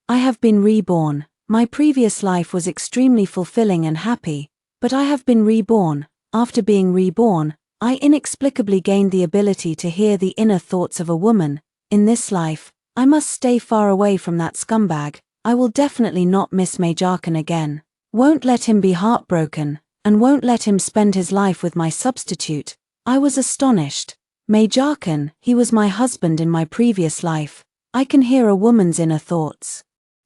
I have been reborn. My previous life was extremely fulfilling and happy, but I have been reborn. After being reborn, I inexplicably gained the ability to hear the inner thoughts of a woman. In this life, I must stay far away from that scumbag. I will definitely not miss Maid again. Won't let him be heartbroken, and won't let him spend his life with my substitute. I was astonished. Maid, he was my husband in my previous life. I can hear a woman's inner thoughts.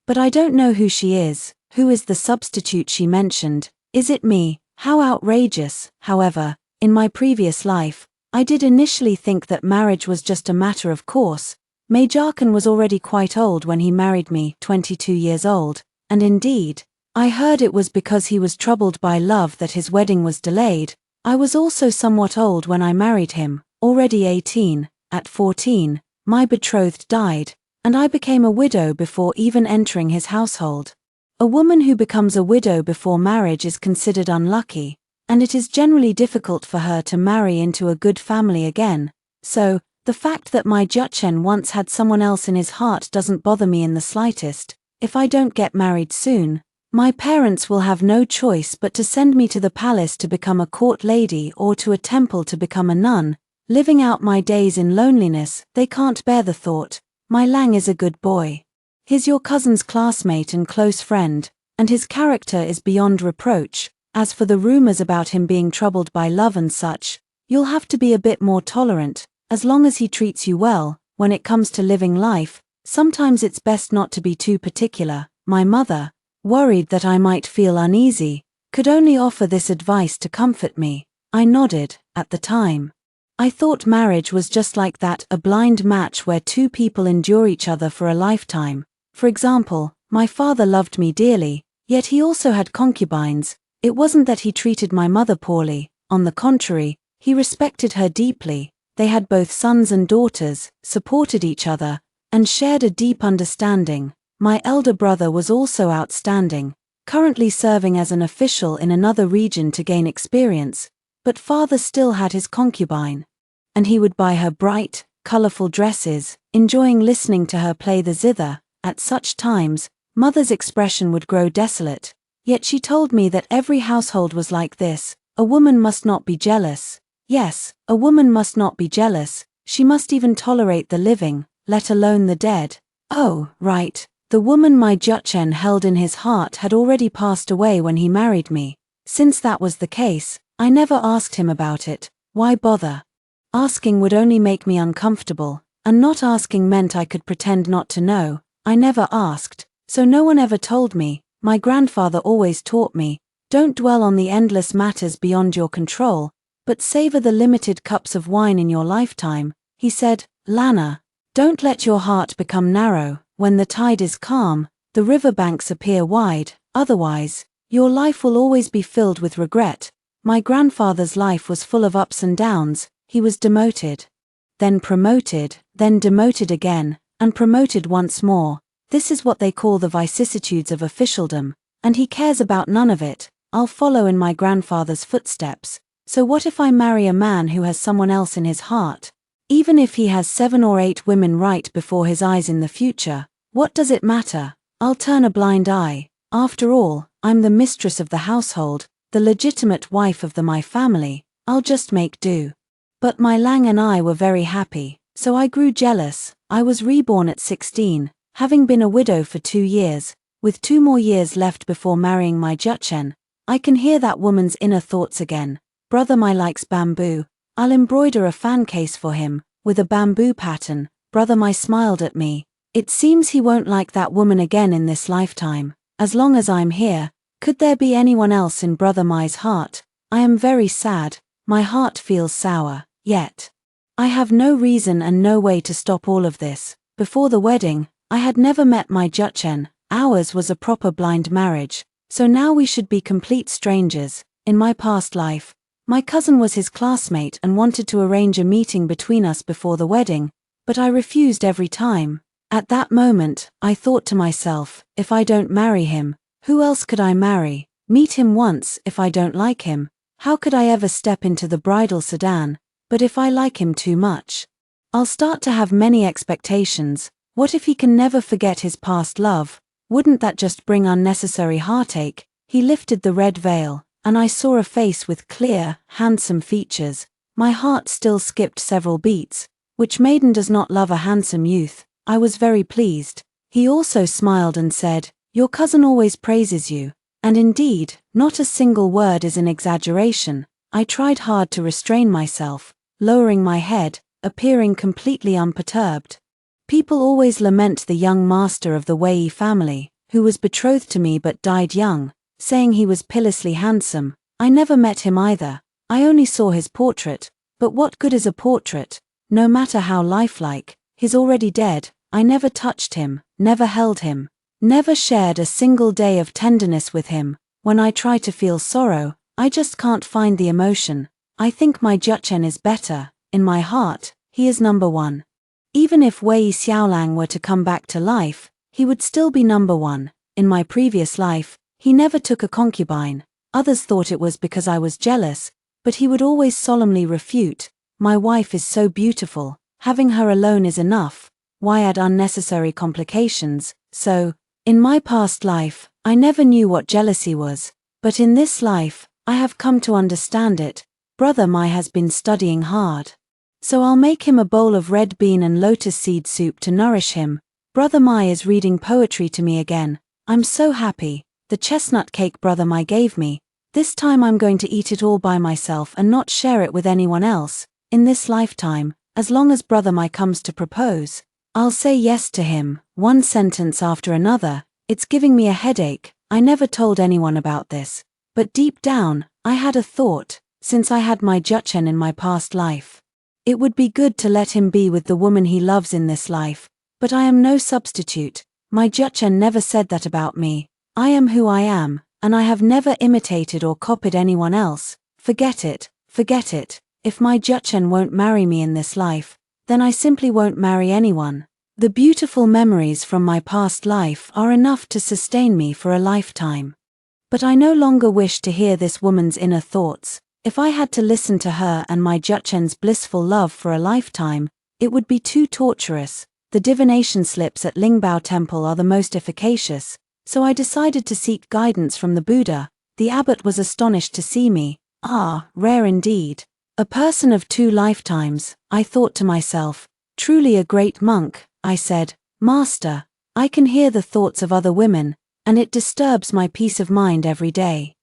But I don't know who she is. Who is the substitute she mentioned? Is it me? How outrageous. However, in my previous life, I did initially think that marriage was just a matter of course. Maid was already quite old when he married me, 22 years old, and indeed, I heard it was because he was troubled by love that his wedding was delayed. I was also somewhat old when I married him, already 18. At 14, my betrothed died, and I became a widow before even entering his household. A woman who becomes a widow before marriage is considered unlucky, and it is generally difficult for her to marry into a good family again. So, the fact that my Juchen once had someone else in his heart doesn't bother me in the slightest. If I don't get married soon, my parents will have no choice but to send me to the palace to become a court lady or to a temple to become a nun, living out my days in loneliness. They can't bear the thought. My Lang is a good boy. He's your cousin's classmate and close friend, and his character is beyond reproach. As for the rumors about him being troubled by love and such, you'll have to be a bit more tolerant. As long as he treats you well, when it comes to living life, sometimes it's best not to be too particular. My mother, worried that I might feel uneasy, could only offer this advice to comfort me. I nodded. At the time, I thought marriage was just like that, a blind match where two people endure each other for a lifetime. For example, my father loved me dearly, yet he also had concubines. It wasn't that he treated my mother poorly, on the contrary, he respected her deeply. They had both sons and daughters, supported each other, and shared a deep understanding. My elder brother was also outstanding, currently serving as an official in another region to gain experience, but father still had his concubine. And he would buy her bright, colorful dresses, enjoying listening to her play the zither. At such times, mother's expression would grow desolate. Yet she told me that every household was like this. A woman must not be jealous. Yes, a woman must not be jealous. She must even tolerate the living, let alone the dead. Oh, right. The woman my Juchen held in his heart had already passed away when he married me. Since that was the case, I never asked him about it. Why bother? Asking would only make me uncomfortable, and not asking meant I could pretend not to know. I never asked, so no one ever told me. My grandfather always taught me, don't dwell on the endless matters beyond your control, but savor the limited cups of wine in your lifetime. He said, Lana, don't let your heart become narrow. When the tide is calm, the riverbanks appear wide. Otherwise, your life will always be filled with regret. My grandfather's life was full of ups and downs. He was demoted, then promoted, then demoted again, and promoted once more. This is what they call the vicissitudes of officialdom, and he cares about none of it. I'll follow in my grandfather's footsteps. So what if I marry a man who has someone else in his heart? Even if he has 7 or 8 women right before his eyes in the future, what does it matter? I'll turn a blind eye. After all, I'm the mistress of the household, the legitimate wife of my family. I'll just make do. But my Lang and I were very happy, so I grew jealous. I was reborn at 16, having been a widow for 2 years, with 2 more years left before marrying my Juchen. I can hear that woman's inner thoughts again. Brother my likes bamboo. I'll embroider a fan case for him, with a bamboo pattern. Brother my smiled at me. It seems he won't like that woman again in this lifetime. As long as I'm here, could there be anyone else in Brother Mai's heart? I am very sad. My heart feels sour. Yet, I have no reason and no way to stop all of this. Before the wedding, I had never met my Juchen. Ours was a proper blind marriage, so now we should be complete strangers. In my past life, my cousin was his classmate and wanted to arrange a meeting between us before the wedding, but I refused every time. At that moment, I thought to myself, if I don't marry him, who else could I marry? Meet him once. If I don't like him, how could I ever step into the bridal sedan? But if I like him too much, I'll start to have many expectations. What if he can never forget his past love? Wouldn't that just bring unnecessary heartache? He lifted the red veil, and I saw a face with clear, handsome features. My heart still skipped several beats. Which maiden does not love a handsome youth? I was very pleased. He also smiled and said, "Your cousin always praises you." And indeed, not a single word is an exaggeration. I tried hard to restrain myself, lowering my head, appearing completely unperturbed. People always lament the young master of the Wei family, who was betrothed to me but died young, saying he was pitilessly handsome. I never met him either. I only saw his portrait. But what good is a portrait? No matter how lifelike, he's already dead. I never touched him, never held him, never shared a single day of tenderness with him. When I try to feel sorrow, I just can't find the emotion. I think my Juchen is better. In my heart, he is number one. Even if Wei Xiaolang were to come back to life, he would still be number one. In my previous life, he never took a concubine. Others thought it was because I was jealous, but he would always solemnly refute. My wife is so beautiful, having her alone is enough. Why add unnecessary complications? So, in my past life, I never knew what jealousy was, but in this life, I have come to understand it. Brother Mai has been studying hard. So I'll make him a bowl of red bean and lotus seed soup to nourish him. Brother Mai is reading poetry to me again. I'm so happy. The chestnut cake Brother Mai gave me. This time I'm going to eat it all by myself and not share it with anyone else. In this lifetime, as long as Brother Mai comes to propose, I'll say yes to him, one sentence after another. It's giving me a headache. I never told anyone about this. But deep down, I had a thought, since I had my Juchen in my past life. It would be good to let him be with the woman he loves in this life, but I am no substitute. My Juchen never said that about me. I am who I am, and I have never imitated or copied anyone else. Forget it, forget it. If my Juchen won't marry me in this life, then I simply won't marry anyone. The beautiful memories from my past life are enough to sustain me for a lifetime. But I no longer wish to hear this woman's inner thoughts. If I had to listen to her and my Juchen's blissful love for a lifetime, it would be too torturous. The divination slips at Lingbao Temple are the most efficacious, so I decided to seek guidance from the Buddha. The abbot was astonished to see me. Ah, rare indeed. A person of 2 lifetimes, I thought to myself. Truly a great monk, I said. Master, I can hear the thoughts of other women, and it disturbs my peace of mind every day.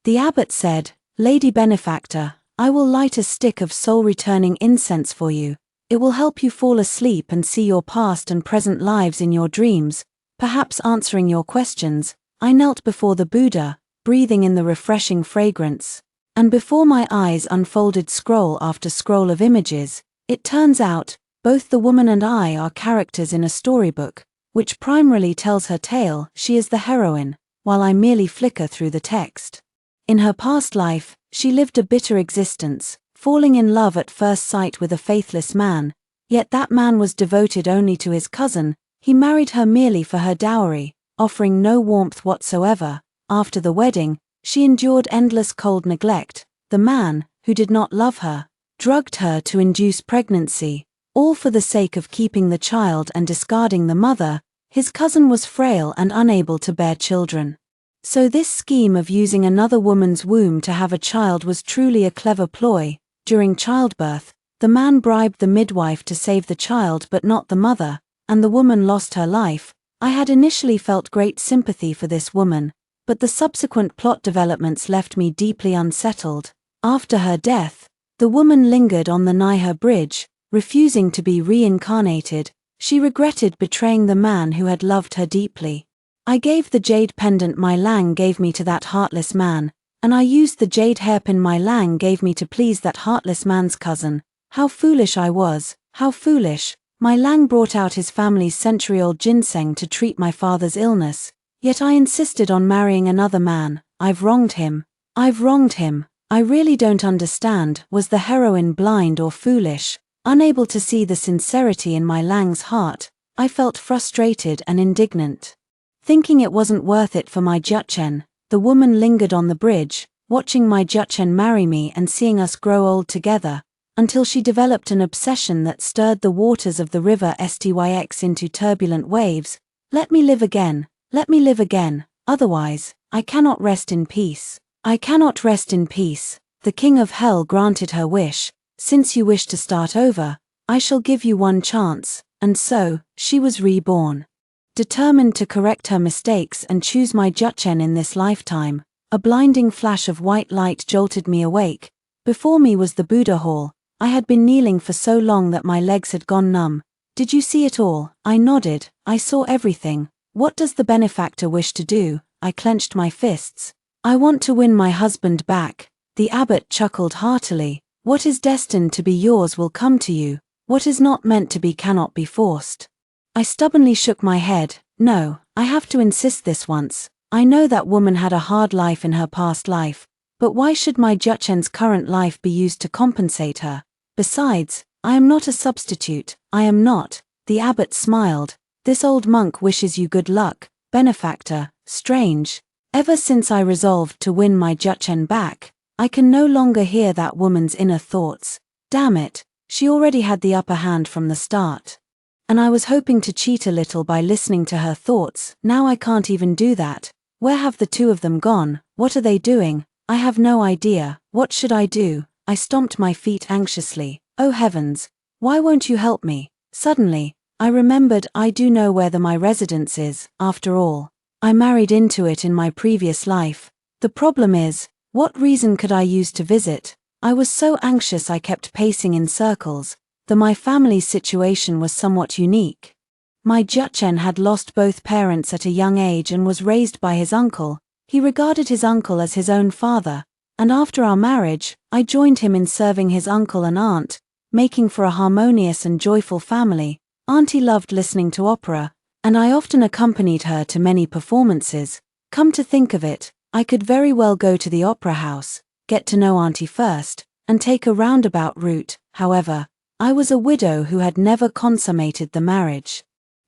The abbot said, Lady Benefactor, I will light a stick of soul-returning incense for you. It will help you fall asleep and see your past and present lives in your dreams, perhaps answering your questions. I knelt before the Buddha, breathing in the refreshing fragrance, and before my eyes unfolded scroll after scroll of images. It turns out, both the woman and I are characters in a storybook, which primarily tells her tale. She is the heroine, while I merely flicker through the text. In her past life, she lived a bitter existence, falling in love at first sight with a faithless man, yet that man was devoted only to his cousin. He married her merely for her dowry, offering no warmth whatsoever. After the wedding, she endured endless cold neglect. The man, who did not love her, drugged her to induce pregnancy, all for the sake of keeping the child and discarding the mother. His cousin was frail and unable to bear children. So this scheme of using another woman's womb to have a child was truly a clever ploy. During childbirth, the man bribed the midwife to save the child but not the mother, and the woman lost her life. I had initially felt great sympathy for this woman, but the subsequent plot developments left me deeply unsettled. After her death, the woman lingered on the Naiha bridge, refusing to be reincarnated. She regretted betraying the man who had loved her deeply. I gave the jade pendant my Lang gave me to that heartless man, and I used the jade hairpin my Lang gave me to please that heartless man's cousin. How foolish I was, how foolish. My Lang brought out his family's century-old ginseng to treat my father's illness, yet I insisted on marrying another man. I've wronged him. I've wronged him. I really don't understand. Was the heroine blind or foolish? Unable to see the sincerity in my Lang's heart, I felt frustrated and indignant. Thinking it wasn't worth it for my Juchen, the woman lingered on the bridge, watching my Juchen marry me and seeing us grow old together, until she developed an obsession that stirred the waters of the river Styx into turbulent waves. Let me live again. Let me live again, otherwise, I cannot rest in peace. I cannot rest in peace. The king of hell granted her wish. Since you wish to start over, I shall give you one chance. And so, she was reborn. Determined to correct her mistakes and choose my Juchen in this lifetime, a blinding flash of white light jolted me awake. Before me was the Buddha hall. I had been kneeling for so long that my legs had gone numb. Did you see it all? I nodded. I saw everything. What does the benefactor wish to do? I clenched my fists. I want to win my husband back. The abbot chuckled heartily. What is destined to be yours will come to you. What is not meant to be cannot be forced. I stubbornly shook my head. No, I have to insist this once. I know that woman had a hard life in her past life, but why should my Juchen's current life be used to compensate her? Besides, I am not a substitute. I am not. The abbot smiled. This old monk wishes you good luck, benefactor. Strange. Ever since I resolved to win my Juchen back, I can no longer hear that woman's inner thoughts. Damn it, she already had the upper hand from the start. And I was hoping to cheat a little by listening to her thoughts. Now I can't even do that. Where have the two of them gone? What are they doing? I have no idea. What should I do? I stomped my feet anxiously. Oh heavens, why won't you help me? Suddenly, I remembered I do know where my residence is, after all. I married into it in my previous life. The problem is, what reason could I use to visit? I was so anxious I kept pacing in circles, though my family's situation was somewhat unique. My Juchen had lost both parents at a young age and was raised by his uncle. He regarded his uncle as his own father, and after our marriage, I joined him in serving his uncle and aunt, making for a harmonious and joyful family. Auntie loved listening to opera, and I often accompanied her to many performances. Come to think of it, I could very well go to the opera house, get to know Auntie first, and take a roundabout route. However, I was a widow who had never consummated the marriage.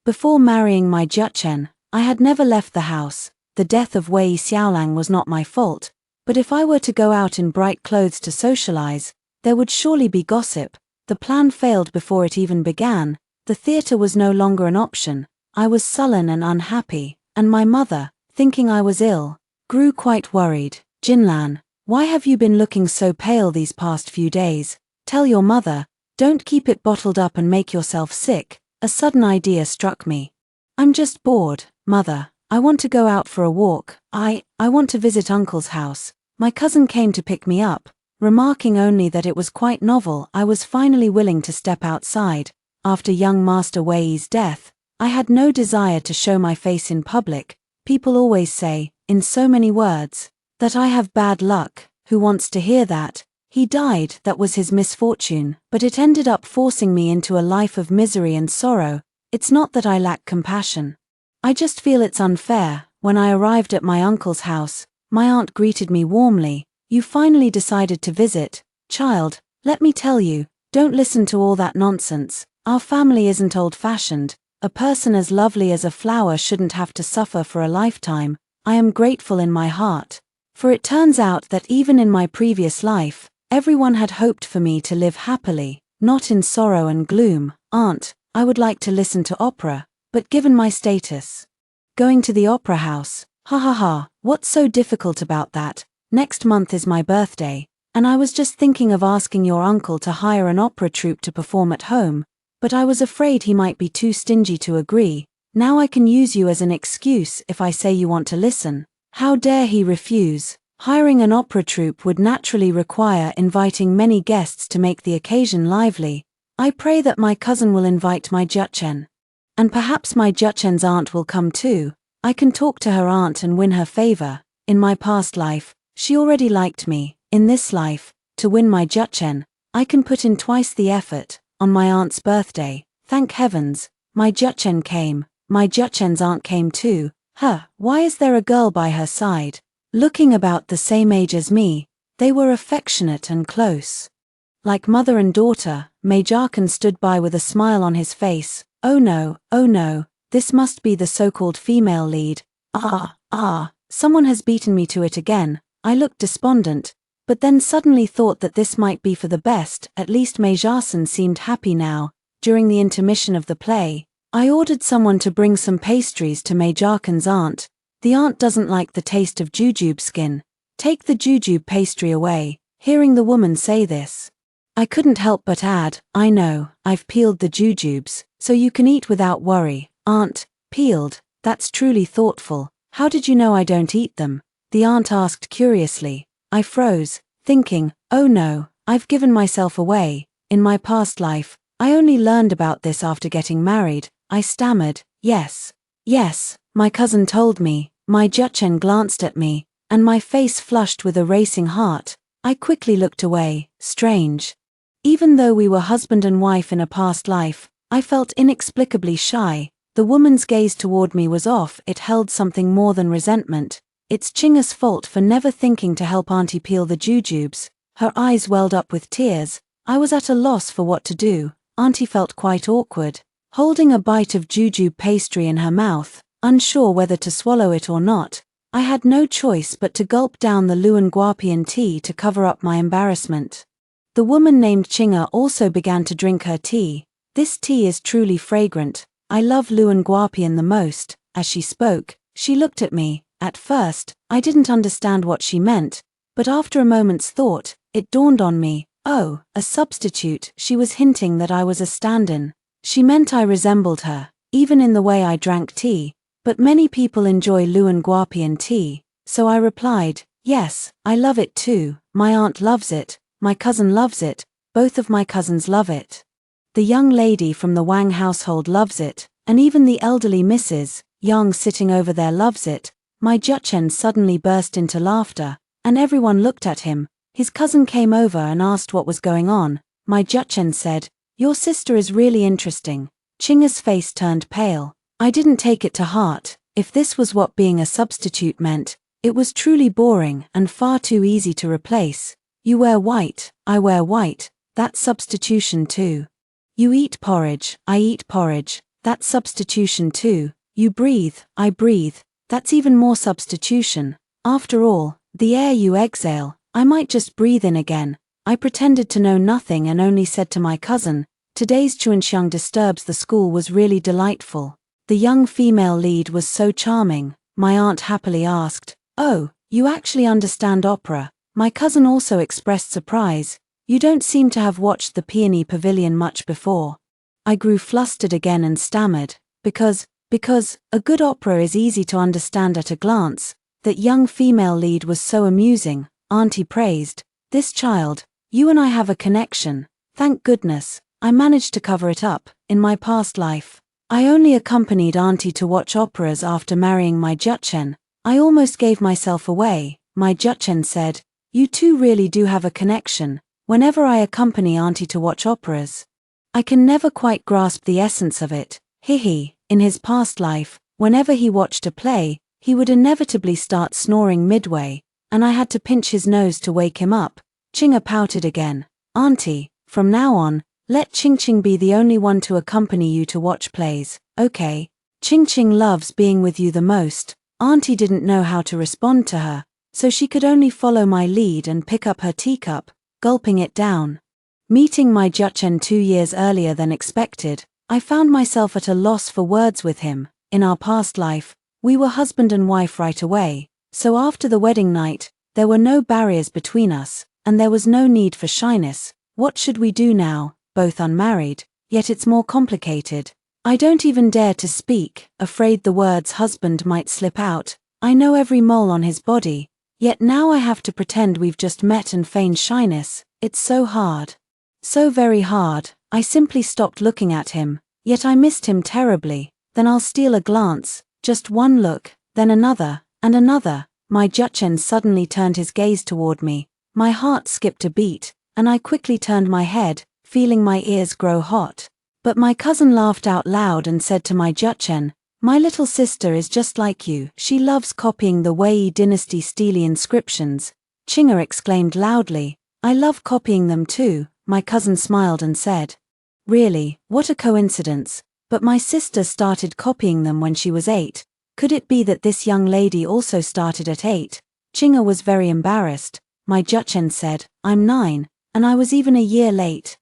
Before marrying my Juchen, I had never left the house. The death of Wei Xiaolang was not my fault, but if I were to go out in bright clothes to socialize, there would surely be gossip. The plan failed before it even began. The theater was no longer an option. I was sullen and unhappy, and my mother, thinking I was ill, grew quite worried. Jinlan, why have you been looking so pale these past few days? Tell your mother, don't keep it bottled up and make yourself sick. A sudden idea struck me. I'm just bored, mother. I want to go out for a walk. I want to visit uncle's house. My cousin came to pick me up, remarking only that it was quite novel. I was finally willing to step outside. After young Master Wei's death, I had no desire to show my face in public. People always say, in so many words, that I have bad luck. Who wants to hear that? He died, that was his misfortune, but it ended up forcing me into a life of misery and sorrow. It's not that I lack compassion. I just feel it's unfair. When I arrived at my uncle's house, my aunt greeted me warmly. You finally decided to visit. Child, let me tell you, don't listen to all that nonsense. Our family isn't old-fashioned. A person as lovely as a flower shouldn't have to suffer for a lifetime. I am grateful in my heart. For it turns out that even in my previous life, everyone had hoped for me to live happily, not in sorrow and gloom. Aunt, I would like to listen to opera, but given my status, going to the opera house, ha ha ha, what's so difficult about that? Next month is my birthday, and I was just thinking of asking your uncle to hire an opera troupe to perform at home, but I was afraid he might be too stingy to agree. Now I can use you as an excuse if I say you want to listen. How dare he refuse? Hiring an opera troupe would naturally require inviting many guests to make the occasion lively. I pray that my cousin will invite my Juchen. And perhaps my Juchen's aunt will come too. I can talk to her aunt and win her favor. In my past life, she already liked me. In this life, to win my Juchen, I can put in twice the effort. On my aunt's birthday, thank heavens, my Juchen came. My Juchen's aunt came too. Why is there a girl by her side? Looking about the same age as me, they were affectionate and close. Like mother and daughter, Maid stood by with a smile on his face. Oh no, this must be the so-called female lead. Someone has beaten me to it again. I looked despondent, but then suddenly thought that this might be for the best. At least Maid seemed happy now. During the intermission of the play, I ordered someone to bring some pastries to Meijaken's aunt. The aunt doesn't like the taste of jujube skin. Take the jujube pastry away. Hearing the woman say this, I couldn't help but add, I know, I've peeled the jujubes, so you can eat without worry. Aunt, peeled, that's truly thoughtful. How did you know I don't eat them? The aunt asked curiously. I froze, thinking, oh no, I've given myself away. In my past life, I only learned about this after getting married. I stammered, yes. Yes, my cousin told me. My Juchen glanced at me, and my face flushed with a racing heart. I quickly looked away. Strange. Even though we were husband and wife in a past life, I felt inexplicably shy. The woman's gaze toward me was off. It held something more than resentment. It's Chinga's fault for never thinking to help Auntie peel the jujubes. Her eyes welled up with tears. I was at a loss for what to do. Auntie felt quite awkward, holding a bite of jujube pastry in her mouth, unsure whether to swallow it or not. I had no choice but to gulp down the Luan Guapian tea to cover up my embarrassment. The woman named Chinga also began to drink her tea. This tea is truly fragrant. I love Luan Guapian the most. As she spoke, she looked at me. At first, I didn't understand what she meant, but after a moment's thought, it dawned on me. Oh, a substitute. She was hinting that I was a stand-in. She meant I resembled her, even in the way I drank tea. But many people enjoy Luan Guapian tea, so I replied, yes, I love it too. My aunt loves it, my cousin loves it, both of my cousins love it. The young lady from the Wang household loves it, and even the elderly Mrs. Yang sitting over there loves it. My Juchen suddenly burst into laughter, and everyone looked at him. His cousin came over and asked what was going on. My Juchen said, your sister is really interesting. Chinga's face turned pale. I didn't take it to heart. If this was what being a substitute meant, it was truly boring and far too easy to replace. You wear white, I wear white, that's substitution too. You eat porridge, I eat porridge, that's substitution too. You breathe, I breathe, that's even more substitution. After all, the air you exhale, I might just breathe in again. I pretended to know nothing and only said to my cousin, today's Xianxia disturbs the school was really delightful. The young female lead was so charming. My aunt happily asked, oh, you actually understand opera? My cousin also expressed surprise. You don't seem to have watched the Peony Pavilion much before. I grew flustered again and stammered, because a good opera is easy to understand at a glance. That young female lead was so amusing. Auntie praised, this child, you and I have a connection. Thank goodness, I managed to cover it up. In my past life, I only accompanied Auntie to watch operas after marrying my Juchen. I almost gave myself away. My Juchen said, you two really do have a connection. Whenever I accompany Auntie to watch operas, I can never quite grasp the essence of it. Hihi. In his past life, whenever he watched a play, he would inevitably start snoring midway, and I had to pinch his nose to wake him up. Chinga pouted again. Auntie, from now on, let Ching Ching be the only one to accompany you to watch plays, okay? Ching Ching loves being with you the most. Auntie didn't know how to respond to her, so she could only follow my lead and pick up her teacup, gulping it down. Meeting my Juchen 2 years earlier than expected, I found myself at a loss for words with him. In our past life, we were husband and wife right away, so after the wedding night, there were no barriers between us, and there was no need for shyness. What should we do now, both unmarried? Yet it's more complicated. I don't even dare to speak, afraid the words husband might slip out. I know every mole on his body, yet now I have to pretend we've just met and feign shyness. It's so hard. So very hard. I simply stopped looking at him, yet I missed him terribly. Then I'll steal a glance, just one look, then another, and another. My Juchen suddenly turned his gaze toward me. My heart skipped a beat, and I quickly turned my head, feeling my ears grow hot. But my cousin laughed out loud and said to my Juchen, my little sister is just like you. She loves copying the Wei dynasty steely inscriptions. Chinga exclaimed loudly, I love copying them too. My cousin smiled and said, really, what a coincidence, but my sister started copying them when she was 8. Could it be that this young lady also started at 8? Chinga was very embarrassed. My Juchen said, I'm 9, and I was even a year late.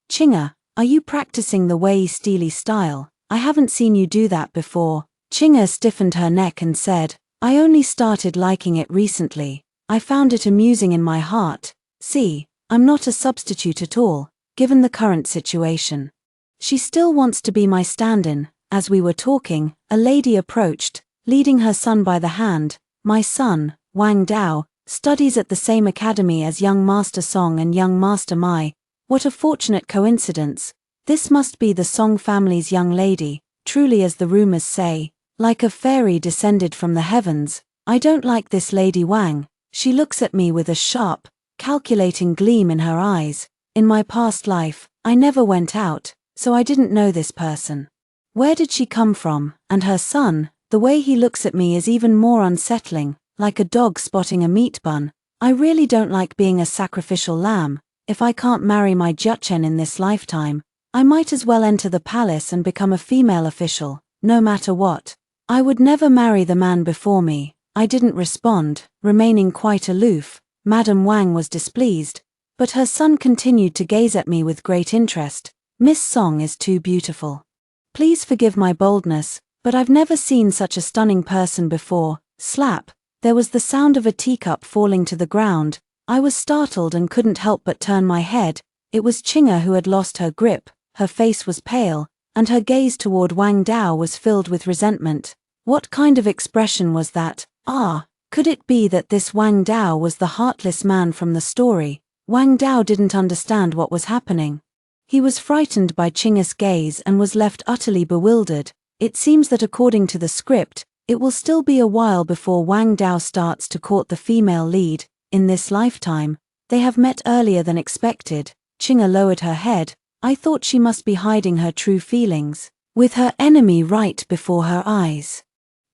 Chinga, are you practicing the Wei steely style? I haven't seen you do that before. Xianxia stiffened her neck and said, I only started liking it recently. I found it amusing in my heart. See, I'm not a substitute at all, given the current situation. She still wants to be my stand-in. As we were talking, a lady approached, leading her son by the hand. My son, Wang Dao, studies at the same academy as young Master Song and young Master Mai. What a fortunate coincidence. This must be the Song family's young lady, truly as the rumors say, like a fairy descended from the heavens. I don't like this Lady Wang. She looks at me with a sharp, calculating gleam in her eyes. In my past life, I never went out, so I didn't know this person. Where did she come from? And her son, the way he looks at me is even more unsettling, like a dog spotting a meat bun. I really don't like being a sacrificial lamb. If I can't marry my Jiachen in this lifetime, I might as well enter the palace and become a female official, no matter what. I would never marry the man before me. I didn't respond, remaining quite aloof. Madame Wang was displeased, but her son continued to gaze at me with great interest. Miss Song is too beautiful. Please forgive my boldness, but I've never seen such a stunning person before. Slap. There was the sound of a teacup falling to the ground. I was startled and couldn't help but turn my head. It was Xianxia who had lost her grip. Her face was pale, and her gaze toward Wang Dao was filled with resentment. What kind of expression was that? Could it be that this Wang Dao was the heartless man from the story? Wang Dao didn't understand what was happening. He was frightened by Xianxia's gaze and was left utterly bewildered. It seems that according to the script, it will still be a while before Wang Dao starts to court the female lead. In this lifetime, they have met earlier than expected. Xianxia lowered her head. I thought she must be hiding her true feelings, with her enemy right before her eyes.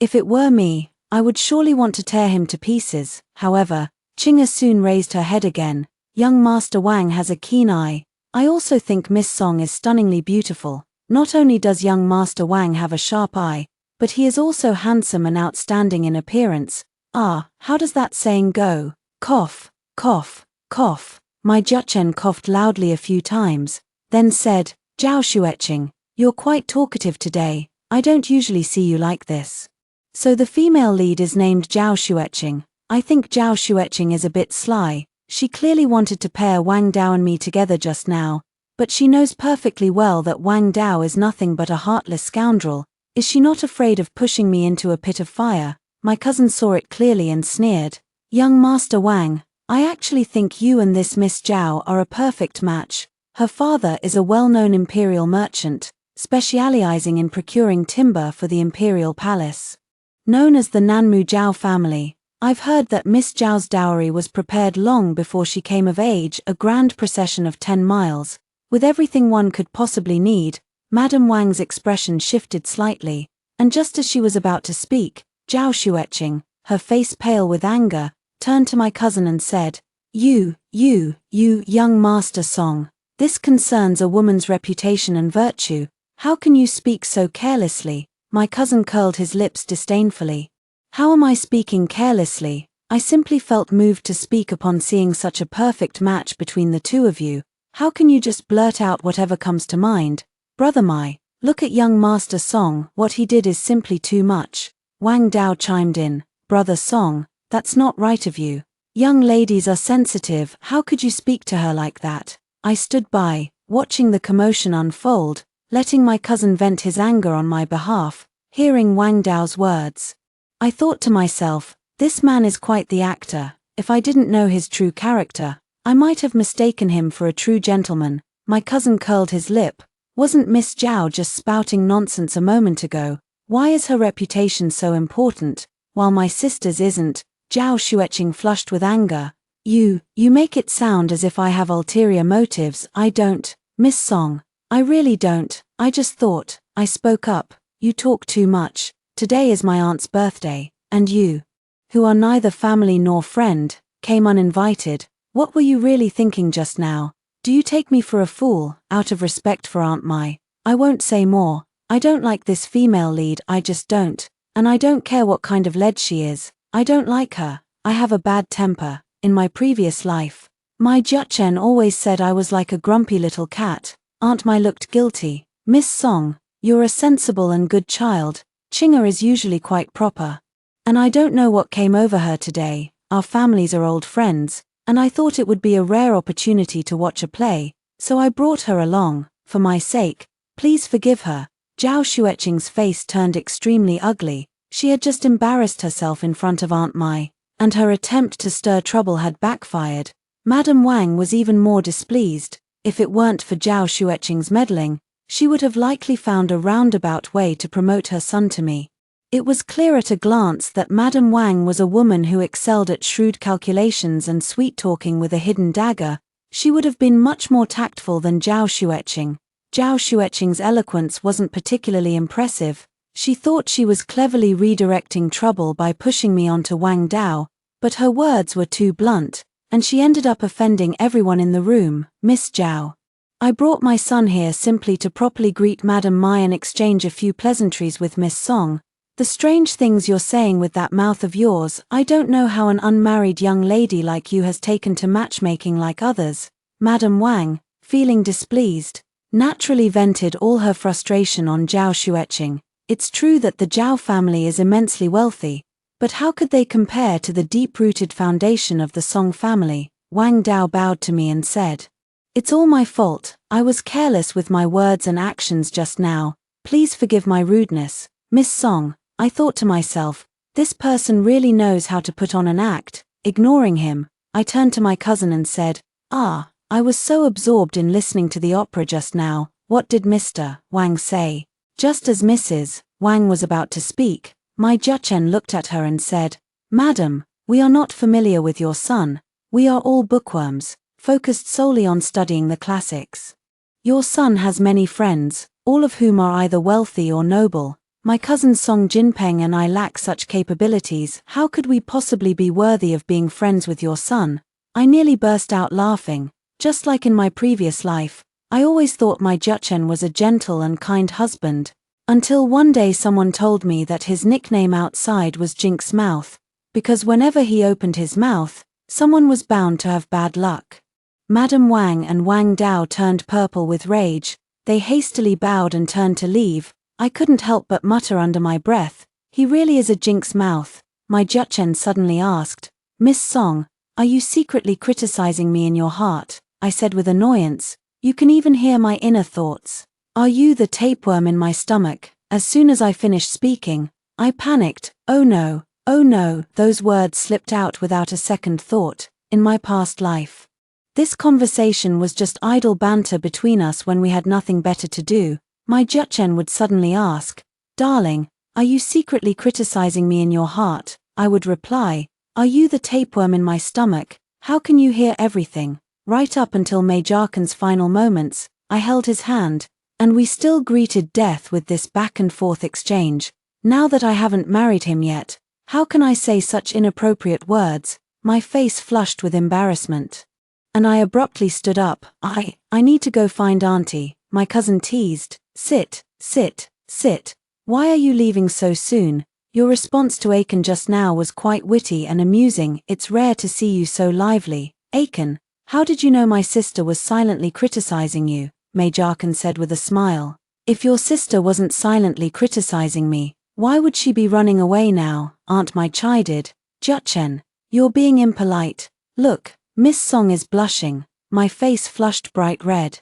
If it were me, I would surely want to tear him to pieces. However, Xianxia soon raised her head again. Young Master Wang has a keen eye. I also think Miss Song is stunningly beautiful. Not only does young Master Wang have a sharp eye, but he is also handsome and outstanding in appearance. How does that saying go? Cough, cough, cough. My Jiachen coughed loudly a few times, then said, Zhao Xueqing, you're quite talkative today. I don't usually see you like this. So the female lead is named Zhao Xueqing. I think Zhao Xueqing is a bit sly. She clearly wanted to pair Wang Dao and me together just now, but she knows perfectly well that Wang Dao is nothing but a heartless scoundrel. Is she not afraid of pushing me into a pit of fire? My cousin saw it clearly and sneered. Young Master Wang, I actually think you and this Miss Zhao are a perfect match. Her father is a well-known imperial merchant, specializing in procuring timber for the imperial palace. Known as the Nanmu Zhao family, I've heard that Miss Zhao's dowry was prepared long before she came of age, a grand procession of 10 miles, with everything one could possibly need. Madame Wang's expression shifted slightly, and just as she was about to speak, Zhao Xueqing, her face pale with anger, turned to my cousin and said, You, young Master Song, this concerns a woman's reputation and virtue. How can you speak so carelessly? My cousin curled his lips disdainfully. How am I speaking carelessly? I simply felt moved to speak upon seeing such a perfect match between the two of you. How can you just blurt out whatever comes to mind? Brother Mai, look at young Master Song, what he did is simply too much. Wang Dao chimed in, Brother Song, that's not right of you. Young ladies are sensitive, how could you speak to her like that? I stood by, watching the commotion unfold, letting my cousin vent his anger on my behalf, hearing Wang Dao's words. I thought to myself, this man is quite the actor. If I didn't know his true character, I might have mistaken him for a true gentleman. My cousin curled his lip. Wasn't Miss Zhao just spouting nonsense a moment ago? Why is her reputation so important, while my sister's isn't? Zhao Xueqing flushed with anger. You make it sound as if I have ulterior motives. I don't, Miss Song. I really don't. I just thought. I spoke up. You talk too much. Today is my aunt's birthday, and you, who are neither family nor friend, came uninvited. What were you really thinking just now? Do you take me for a fool? Out of respect for Aunt Mai, I won't say more. I don't like this female lead, I just don't. And I don't care what kind of lead she is. I don't like her. I have a bad temper. In my previous life, my Jiachen always said I was like a grumpy little cat. Aunt Mai looked guilty. Miss Song, You're a sensible and good child. Qing'er is usually quite proper. And I don't know what came over her today. Our families are old friends, and I thought it would be a rare opportunity to watch a play, so I brought her along. For my sake, please forgive her." Zhao Xueqing's face turned extremely ugly. She had just embarrassed herself in front of Aunt Mai, and her attempt to stir trouble had backfired. Madame Wang was even more displeased. If it weren't for Zhao Xueqing's meddling, she would have likely found a roundabout way to promote her son to me. It was clear at a glance that Madame Wang was a woman who excelled at shrewd calculations and sweet-talking with a hidden dagger. She would have been much more tactful than Zhao Xueqing. Zhao Xueqing's eloquence wasn't particularly impressive. She thought she was cleverly redirecting trouble by pushing me onto Wang Dao, but her words were too blunt, and she ended up offending everyone in the room. "Miss Zhao, I brought my son here simply to properly greet Madame Mai and exchange a few pleasantries with Miss Song. The strange things you're saying with that mouth of yours, I don't know how an unmarried young lady like you has taken to matchmaking like others." Madame Wang, feeling displeased, naturally vented all her frustration on Zhao Xueqing. It's true that the Zhao family is immensely wealthy, but how could they compare to the deep-rooted foundation of the Song family? Wang Dao bowed to me and said, "It's all my fault. I was careless with my words and actions just now. Please forgive my rudeness. Miss Song," I thought to myself, this person really knows how to put on an act. Ignoring him, I turned to my cousin and said, I was so absorbed in listening to the opera just now. What did Mr. Wang say?" Just as Mrs. Wang was about to speak, Mai Jiachen looked at her and said, "Madam, we are not familiar with your son. We are all bookworms, focused solely on studying the classics. Your son has many friends, all of whom are either wealthy or noble. My cousin Song Jinpeng and I lack such capabilities. How could we possibly be worthy of being friends with your son?" I nearly burst out laughing. Just like in my previous life, I always thought Mai Jiachen was a gentle and kind husband, until one day someone told me that his nickname outside was Jink's Mouth, because whenever he opened his mouth, someone was bound to have bad luck. Madame Wang and Wang Dao turned purple with rage. They hastily bowed and turned to leave. I couldn't help but mutter under my breath, "He really is a Jink's Mouth." Mai Jiachen suddenly asked, "Miss Song, are you secretly criticizing me in your heart?" I said with annoyance. "You can even hear my inner thoughts. Are you the tapeworm in my stomach?" As soon as I finished speaking, I panicked. Oh no, those words slipped out without a second thought. In my past life. This conversation was just idle banter between us when we had nothing better to do. Mai Jiachen would suddenly ask, "Darling, are you secretly criticizing me in your heart?" I would reply, "Are you the tapeworm in my stomach? How can you hear everything?" Right up until Mai Jiaken's final moments, I held his hand, and we still greeted death with this back-and-forth exchange. Now that I haven't married him yet, how can I say such inappropriate words? My face flushed with embarrassment. And I abruptly stood up. I need to go find Auntie," my cousin teased. Sit. Why are you leaving so soon?" Your response to Aiken just now was quite witty and amusing. It's rare to see you so lively. Aiken, how did you know my sister was silently criticizing you? Mai Jiaken said with a smile. If your sister wasn't silently criticizing me, why would she be running away now? Aunt Mai chided. Jiachen, you're being impolite. Look, Miss Song is blushing. My face flushed bright red.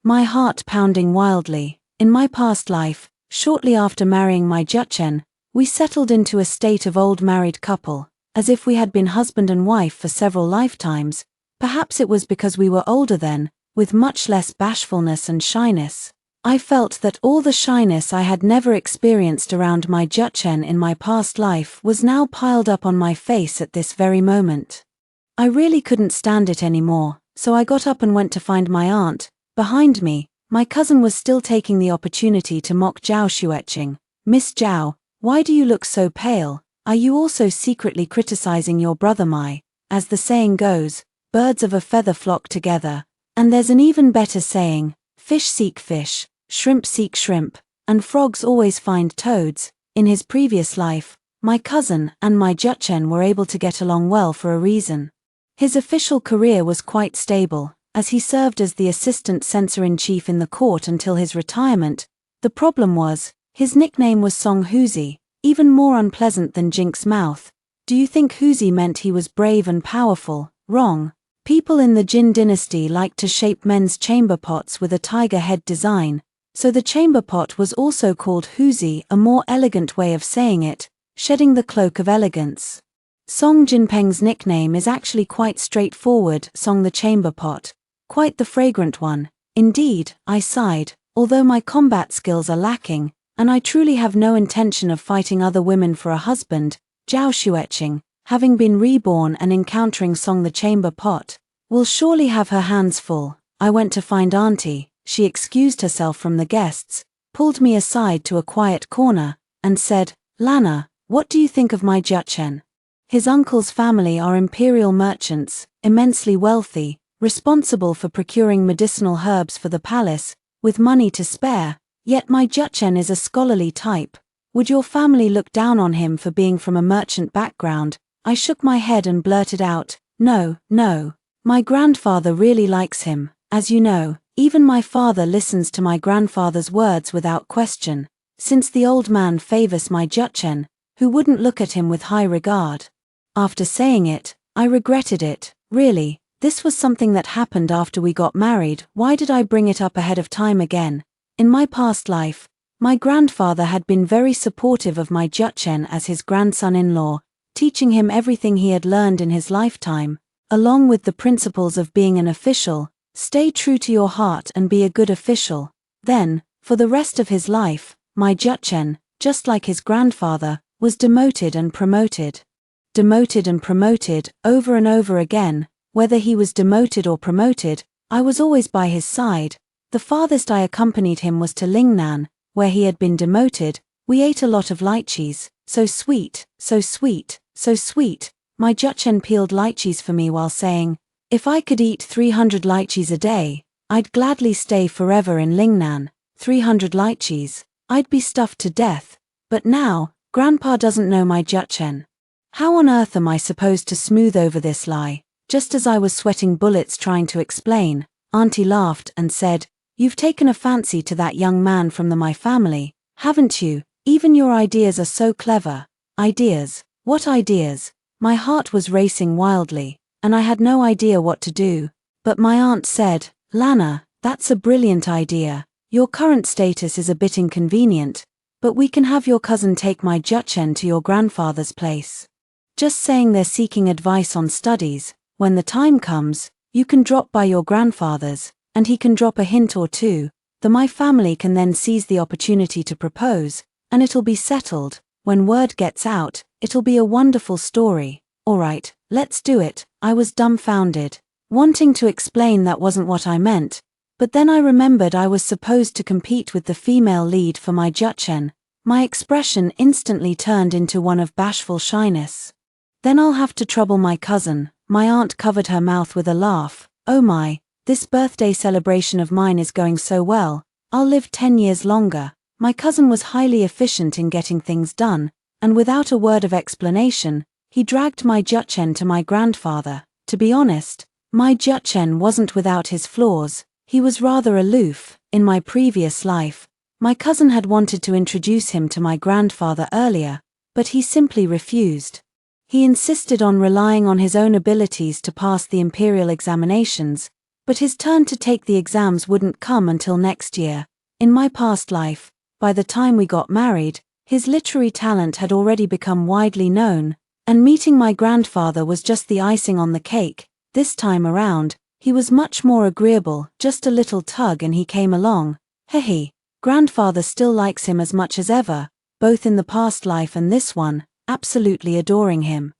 My heart pounding wildly. In my past life, shortly after marrying Mai Jiachen, we settled into a state of old married couple, as if we had been husband and wife for several lifetimes. Perhaps it was because we were older then, with much less bashfulness and shyness. I felt that all the shyness I had never experienced around Mai Jiachen in my past life was now piled up on my face at this very moment. I really couldn't stand it anymore, so I got up and went to find my aunt. Behind me, my cousin was still taking the opportunity to mock Zhao Xueqing. Miss Zhao, why do you look so pale? Are you also secretly criticizing your brother Mai? As the saying goes, birds of a feather flock together. And there's an even better saying, fish seek fish, shrimp seek shrimp, and frogs always find toads. In his previous life, my cousin and Mai Jiachen were able to get along well for a reason. His official career was quite stable, as he served as the assistant censor-in-chief in the court until his retirement, The problem was, his nickname was Song Huzi, even more unpleasant than Jink's mouth. Do you think Huzi meant he was brave and powerful? Wrong. People in the Jin dynasty liked to shape men's chamber pots with a tiger head design, so the chamber pot was also called Huzi, a more elegant way of saying it, shedding the cloak of elegance. Song Jinpeng's nickname is actually quite straightforward, Song the chamber pot. Quite the fragrant one. Indeed, I sighed, although my combat skills are lacking, and I truly have no intention of fighting other women for a husband. Zhao Xueqing, having been reborn and encountering Song the chamber pot, will surely have her hands full. I went to find Auntie. She excused herself from the guests, pulled me aside to a quiet corner, and said, "Lana, what do you think of my Jiachen? His uncle's family are imperial merchants, immensely wealthy, responsible for procuring medicinal herbs for the palace, with money to spare, yet my Jiachen is a scholarly type. Would your family look down on him for being from a merchant background?" I shook my head and blurted out, "No, no. My grandfather really likes him, as you know. Even my father listens to my grandfather's words without question, since the old man favors my Jiachen, who wouldn't look at him with high regard." After saying it, I regretted it. Really, this was something that happened after we got married. Why did I bring it up ahead of time again? In my past life, my grandfather had been very supportive of my Jiachen as his grandson-in-law, teaching him everything he had learned in his lifetime, along with the principles of being an official. Stay true to your heart and be a good official. Then, for the rest of his life, my Jiachen, just like his grandfather, was demoted and promoted. Demoted and promoted, over and over again. Whether he was demoted or promoted, I was always by his side. The farthest I accompanied him was to Lingnan, where he had been demoted. We ate a lot of lychees, so sweet, so sweet, so sweet. My Jiachen peeled lychees for me while saying, "If I could eat 300 lychees a day, I'd gladly stay forever in Lingnan. 300 lychees, I'd be stuffed to death. But now, Grandpa doesn't know my Jiachen. How on earth am I supposed to smooth over this lie?" Just as I was sweating bullets trying to explain, Auntie laughed and said, "You've taken a fancy to that young man from my family, haven't you? Even your ideas are so clever." Ideas? What ideas? My heart was racing wildly, and I had no idea what to do. But my aunt said, "Lana, that's a brilliant idea. Your current status is a bit inconvenient, but we can have your cousin take my Jiachen to your grandfather's place. Just saying they're seeking advice on studies. When the time comes, you can drop by your grandfather's, and he can drop a hint or two. My family can then seize the opportunity to propose, and it'll be settled. When word gets out, it'll be a wonderful story." "Alright, let's do it." I was dumbfounded, wanting to explain that wasn't what I meant, but then I remembered I was supposed to compete with the female lead for my Jiachen. My expression instantly turned into one of bashful shyness. "Then I'll have to trouble my cousin." My aunt covered her mouth with a laugh. "Oh my, this birthday celebration of mine is going so well. I'll live 10 years longer." My cousin was highly efficient in getting things done, and without a word of explanation, he dragged my Jiachen to my grandfather. To be honest, my Jiachen wasn't without his flaws. He was rather aloof. In my previous life, my cousin had wanted to introduce him to my grandfather earlier, but he simply refused. He insisted on relying on his own abilities to pass the Imperial examinations, but his turn to take the exams wouldn't come until next year. In my past life, by the time we got married, his literary talent had already become widely known, and meeting my grandfather was just the icing on the cake. This time around, he was much more agreeable, just a little tug and he came along. Hehe, grandfather still likes him as much as ever, both in the past life and this one, absolutely adoring him.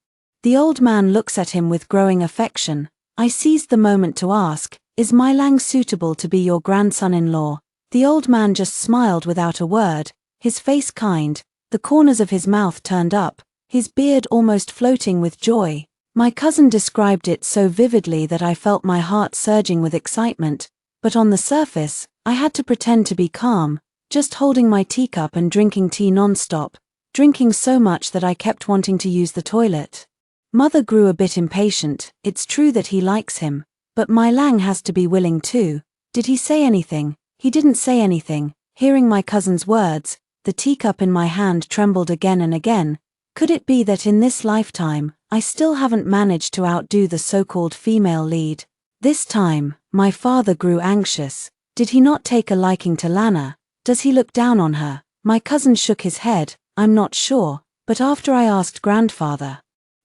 The old man looks at him with growing affection. I seized the moment to ask, "Is my Lang suitable to be your grandson-in-law?" The old man just smiled without a word, his face kind, the corners of his mouth turned up, his beard almost floating with joy. My cousin described it so vividly that I felt my heart surging with excitement, but on the surface, I had to pretend to be calm, just holding my teacup and drinking tea non-stop, drinking so much that I kept wanting to use the toilet. Mother grew a bit impatient. "It's true that he likes him, but my Lang has to be willing too." "Did he say anything?" "He didn't say anything. Hearing my cousin's words, the teacup in my hand trembled again and again. Could it be that in this lifetime, I still haven't managed to outdo the so-called female lead? This time, my father grew anxious. Did he not take a liking to Lana? Does he look down on her? My cousin shook his head. I'm not sure, but after I asked grandfather,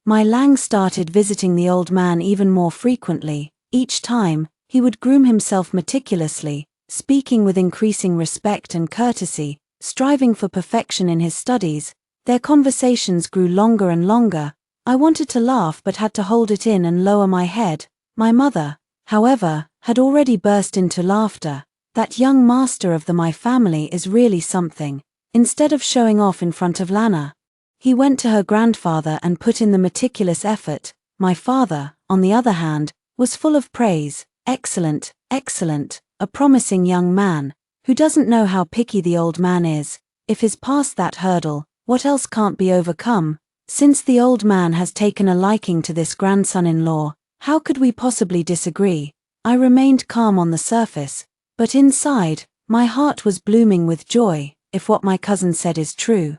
my Lang started visiting the old man even more frequently. Each time, he would groom himself meticulously, speaking with increasing respect and courtesy, striving for perfection in his studies. Their conversations grew longer and longer. I wanted to laugh but had to hold it in and lower my head. My mother, however, had already burst into laughter. That young master of my family is really something. Instead of showing off in front of Lana, he went to her grandfather and put in the meticulous effort. My father, on the other hand, was full of praise. Excellent, excellent, a promising young man. Who doesn't know how picky the old man is? If he's past that hurdle, what else can't be overcome? Since the old man has taken a liking to this grandson-in-law, how could we possibly disagree? I remained calm on the surface, but inside, my heart was blooming with joy. If what my cousin said is true,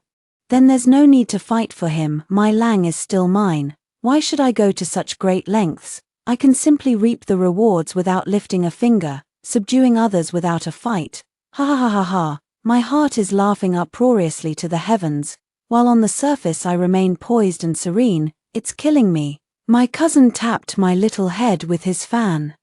then there's no need to fight for him. My Lang is still mine. Why should I go to such great lengths? I can simply reap the rewards without lifting a finger, subduing others without a fight. Ha ha ha ha ha. My heart is laughing uproariously to the heavens, while on the surface I remain poised and serene. It's killing me. My cousin tapped my little head with his fan.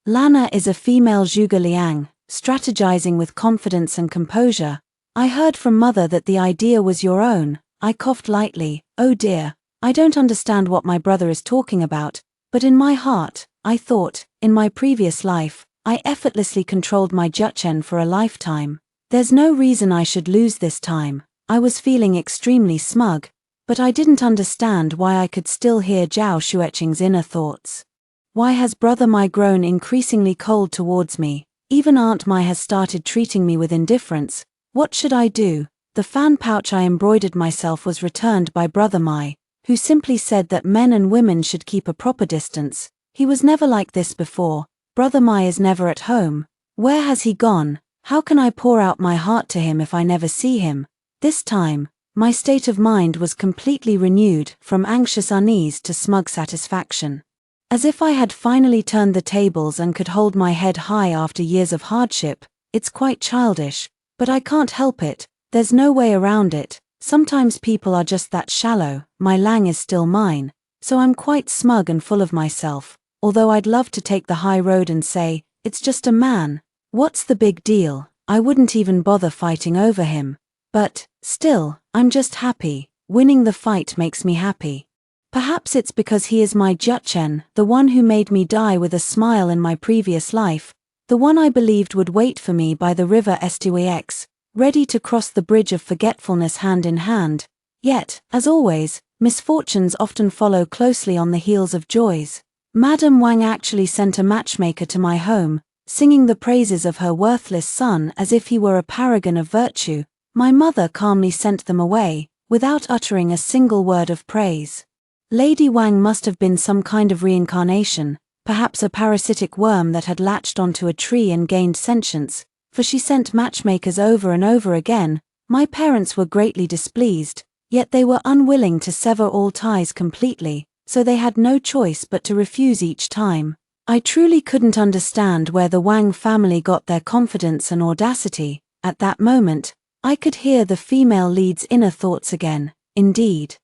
Lana is a female Zhuge Liang, strategizing with confidence and composure. I heard from mother that the idea was your own. I coughed lightly. Oh dear, I don't understand what my brother is talking about, but in my heart, I thought, in my previous life, I effortlessly controlled my Juchen for a lifetime. There's no reason I should lose this time. I was feeling extremely smug, but I didn't understand why I could still hear Zhao Xueqing's inner thoughts. Why has brother Mai grown increasingly cold towards me? Even Aunt Mai has started treating me with indifference. What should I do? The fan pouch I embroidered myself was returned by brother Mai, who simply said that men and women should keep a proper distance. He was never like this before. Brother Mai is never at home. Where has he gone? How can I pour out my heart to him if I never see him? This time, my state of mind was completely renewed, from anxious unease to smug satisfaction. As if I had finally turned the tables and could hold my head high after years of hardship. It's quite childish, but I can't help it. There's no way around it. Sometimes people are just that shallow. My Lang is still mine, so I'm quite smug and full of myself, although I'd love to take the high road and say, it's just a man. What's the big deal? I wouldn't even bother fighting over him. But, still, I'm just happy. Winning the fight makes me happy. Perhaps it's because he is my Juchen, the one who made me die with a smile in my previous life, the one I believed would wait for me by the river Styx, ready to cross the bridge of forgetfulness hand in hand. Yet, as always, misfortunes often follow closely on the heels of joys. Madame Wang actually sent a matchmaker to my home, singing the praises of her worthless son as if he were a paragon of virtue. My mother calmly sent them away, without uttering a single word of praise. Lady Wang must have been some kind of reincarnation, perhaps a parasitic worm that had latched onto a tree and gained sentience, for she sent matchmakers over and over again. My parents were greatly displeased, yet they were unwilling to sever all ties completely, so they had no choice but to refuse each time. I truly couldn't understand where the Wang family got their confidence and audacity. At that moment, I could hear the female lead's inner thoughts again. Indeed,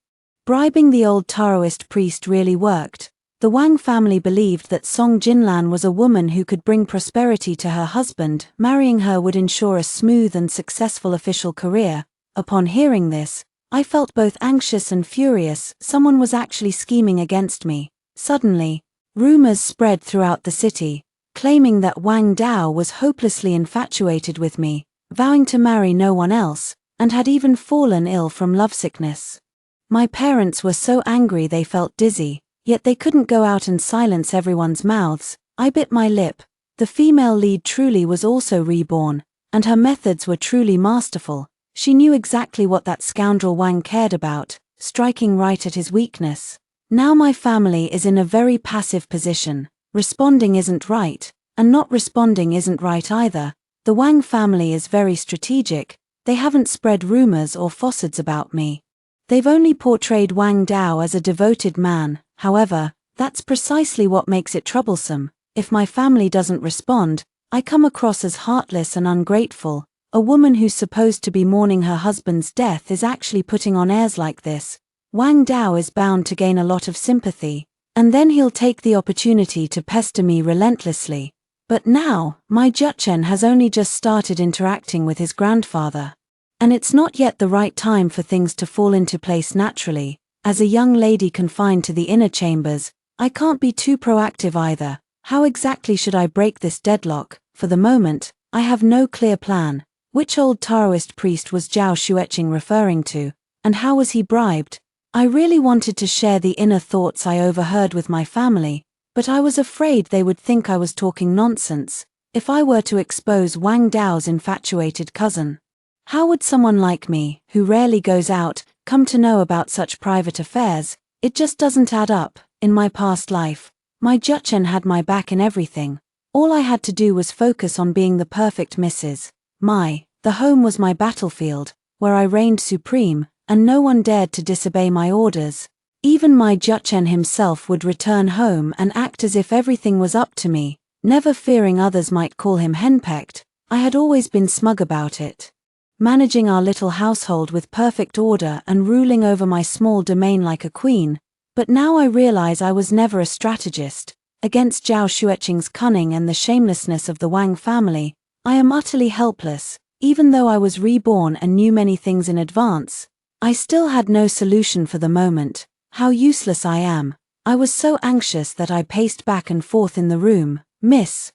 bribing the old Taoist priest really worked. The Wang family believed that Song Jinlan was a woman who could bring prosperity to her husband. Marrying her would ensure a smooth and successful official career. Upon hearing this, I felt both anxious and furious. Someone was actually scheming against me. Suddenly, rumors spread throughout the city, claiming that Wang Dao was hopelessly infatuated with me, vowing to marry no one else, and had even fallen ill from lovesickness. My parents were so angry they felt dizzy, yet they couldn't go out and silence everyone's mouths. I bit my lip. The female lead truly was also reborn, and her methods were truly masterful. She knew exactly what that scoundrel Wang cared about, striking right at his weakness. Now my family is in a very passive position. Responding isn't right, and not responding isn't right either. The Wang family is very strategic. They haven't spread rumors or falsehoods about me. They've only portrayed Wang Dao as a devoted man. However, that's precisely what makes it troublesome. If my family doesn't respond, I come across as heartless and ungrateful. A woman who's supposed to be mourning her husband's death is actually putting on airs like this. Wang Dao is bound to gain a lot of sympathy, and then he'll take the opportunity to pester me relentlessly. But now, my Juchen has only just started interacting with his grandfather. And it's not yet the right time for things to fall into place naturally. As a young lady confined to the inner chambers, I can't be too proactive either. How exactly should I break this deadlock? For the moment, I have no clear plan. Which old Taoist priest was Zhao Xueqing referring to, and how was he bribed? I really wanted to share the inner thoughts I overheard with my family, but I was afraid they would think I was talking nonsense. If I were to expose Wang Dao's infatuated cousin, how would someone like me, who rarely goes out, come to know about such private affairs? It just doesn't add up. In my past life, my Juchen had my back in everything. All I had to do was focus on being the perfect Mrs. The home was my battlefield, where I reigned supreme, and no one dared to disobey my orders. Even my Juchen himself would return home and act as if everything was up to me, never fearing others might call him henpecked. I had always been smug about it. Managing our little household with perfect order and ruling over my small domain like a queen, but now I realize I was never a strategist. Against Zhao Xueqing's cunning and the shamelessness of the Wang family, I am utterly helpless. Even though I was reborn and knew many things in advance, I still had no solution for the moment. How useless I am. I was so anxious that I paced back and forth in the room. Miss.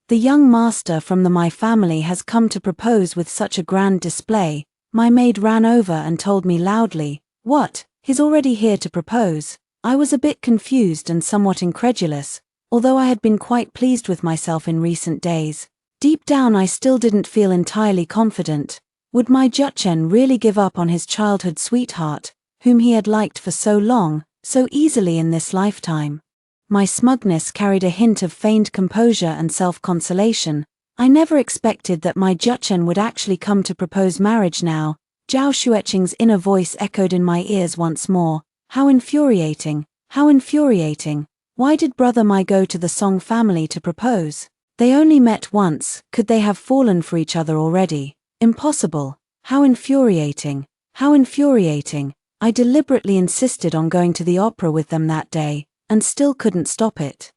The young master from the My family has come to propose with such a grand display. My maid ran over and told me loudly, "What? He's already here to propose?" I was a bit confused and somewhat incredulous, although I had been quite pleased with myself in recent days. Deep down I still didn't feel entirely confident. Would my Juchen really give up on his childhood sweetheart, whom he had liked for so long, so easily in this lifetime? My smugness carried a hint of feigned composure and self-consolation. I never expected that my Juchen would actually come to propose marriage now. Zhao Xueqing's inner voice echoed in my ears once more. How infuriating, how infuriating. Why did brother Mai go to the Song family to propose? They only met once. Could they have fallen for each other already? Impossible. How infuriating, how infuriating. I deliberately insisted on going to the opera with them that day, and still couldn't stop it.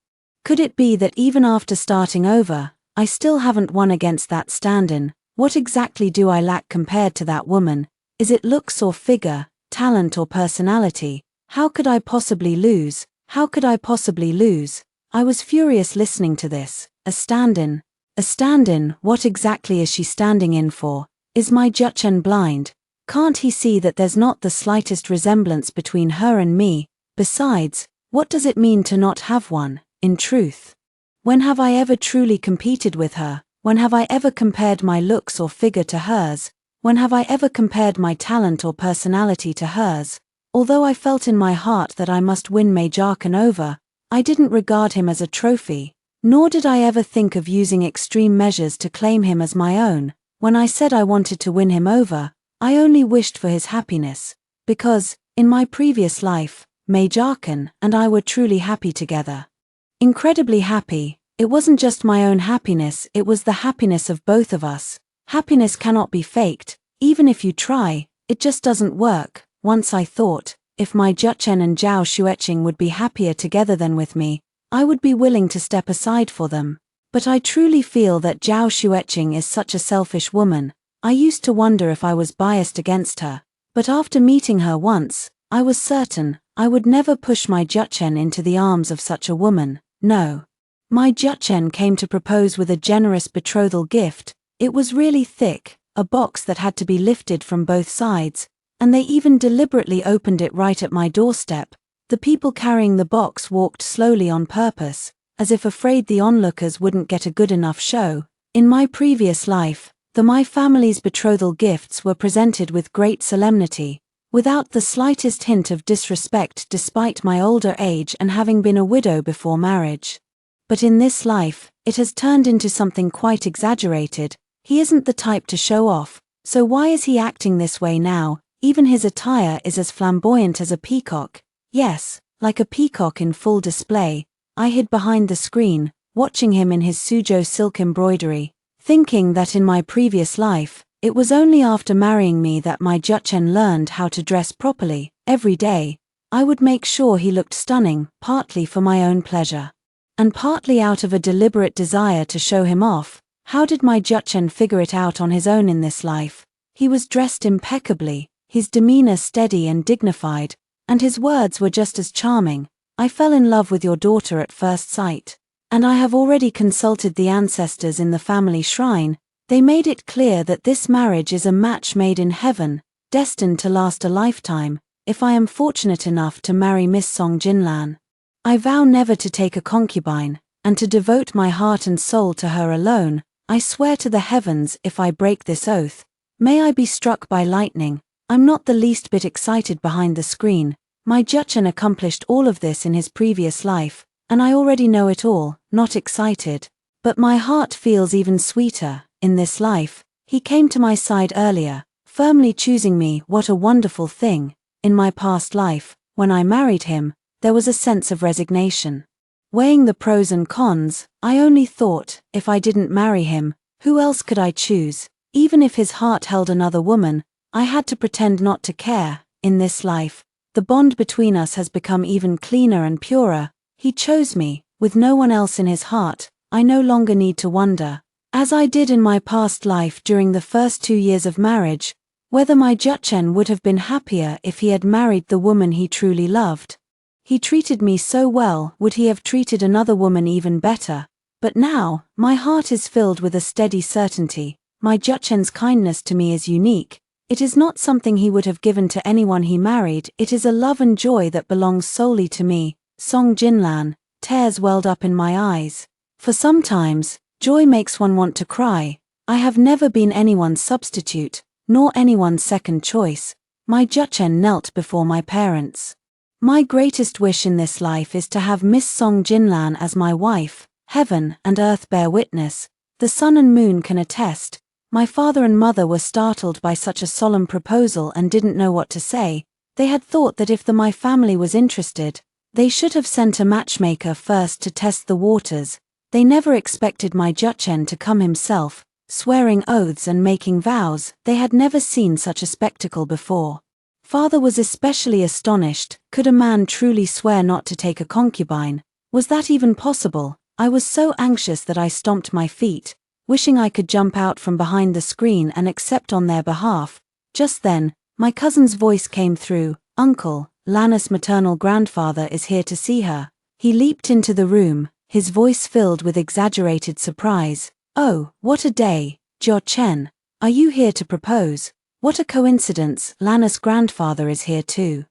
Could it be that even after starting over, I still haven't won against that stand-in? What exactly do I lack compared to that woman? Is it looks or figure, talent or personality? How could I possibly lose? How could I possibly lose? I was furious listening to this. A stand-in. A stand-in, what exactly is she standing in for? Is my Juchen blind? Can't he see that there's not the slightest resemblance between her and me? Besides, what does it mean to not have one, in truth? When have I ever truly competed with her? When have I ever compared my looks or figure to hers? When have I ever compared my talent or personality to hers? Although I felt in my heart that I must win May Jarkin over, I didn't regard him as a trophy. Nor did I ever think of using extreme measures to claim him as my own. When I said I wanted to win him over, I only wished for his happiness, because, in my previous life, May Jarkin and I were truly happy together. Incredibly happy. It wasn't just my own happiness, it was the happiness of both of us. Happiness cannot be faked. Even if you try, it just doesn't work. Once I thought, if my Juchen and Zhao Xueqing would be happier together than with me, I would be willing to step aside for them. But I truly feel that Zhao Xueqing is such a selfish woman. I used to wonder if I was biased against her, but after meeting her once, I was certain I would never push my Juchen into the arms of such a woman. No. My Juchen came to propose with a generous betrothal gift. It was really thick, a box that had to be lifted from both sides, and they even deliberately opened it right at my doorstep. The people carrying the box walked slowly on purpose, as if afraid the onlookers wouldn't get a good enough show. In my previous life, my family's betrothal gifts were presented with great solemnity, without the slightest hint of disrespect despite my older age and having been a widow before marriage. but in this life, it has turned into something quite exaggerated. He isn't the type to show off, so why is he acting this way now? Even his attire is as flamboyant as a peacock. Yes, like a peacock in full display. I hid behind the screen, watching him in his Suzhou silk embroidery, thinking that in my previous life, it was only after marrying me that my Juchen learned how to dress properly. Every day, I would make sure he looked stunning, partly for my own pleasure, and partly out of a deliberate desire to show him off. How did my Juchen figure it out on his own in this life? He was dressed impeccably, his demeanor steady and dignified, and his words were just as charming. I fell in love with your daughter at first sight, and I have already consulted the ancestors in the family shrine. They made it clear that this marriage is a match made in heaven, destined to last a lifetime, if I am fortunate enough to marry Miss Song Jinlan. I vow never to take a concubine, and to devote my heart and soul to her alone. I swear to the heavens if I break this oath, may I be struck by lightning. I'm not the least bit excited behind the screen. My Juchen accomplished all of this in his previous life, and I already know it all, not excited. But my heart feels even sweeter. In this life, he came to my side earlier, firmly choosing me. What a wonderful thing. In my past life, when I married him, there was a sense of resignation. Weighing the pros and cons, I only thought, if I didn't marry him, who else could I choose? Even if his heart held another woman, I had to pretend not to care. In this life, the bond between us has become even cleaner and purer. He chose me, with no one else in his heart. I no longer need to wonder, as I did in my past life during the first 2 years of marriage, whether my Juchen would have been happier if he had married the woman he truly loved. He treated me so well, would he have treated another woman even better? But now, my heart is filled with a steady certainty. My Juchen's kindness to me is unique. It is not something he would have given to anyone he married. It is a love and joy that belongs solely to me. Song Jinlan, tears welled up in my eyes. For sometimes, joy makes one want to cry. I have never been anyone's substitute, nor anyone's second choice. My Juchen knelt before my parents. My greatest wish in this life is to have Miss Song Jinlan as my wife. Heaven and earth bear witness. The sun and moon can attest. My father and mother were startled by such a solemn proposal and didn't know what to say. They had thought that if my family was interested, they should have sent a matchmaker first to test the waters. They never expected my Juchen to come himself, swearing oaths and making vows. They had never seen such a spectacle before. Father was especially astonished. Could a man truly swear not to take a concubine? Was that even possible? I was so anxious that I stomped my feet, wishing I could jump out from behind the screen and accept on their behalf. Just then, my cousin's voice came through. Uncle, Lana's maternal grandfather is here to see her. He leaped into the room, his voice filled with exaggerated surprise. Oh, what a day, Jia Chen. Are you here to propose? What a coincidence, Lana's grandfather is here too.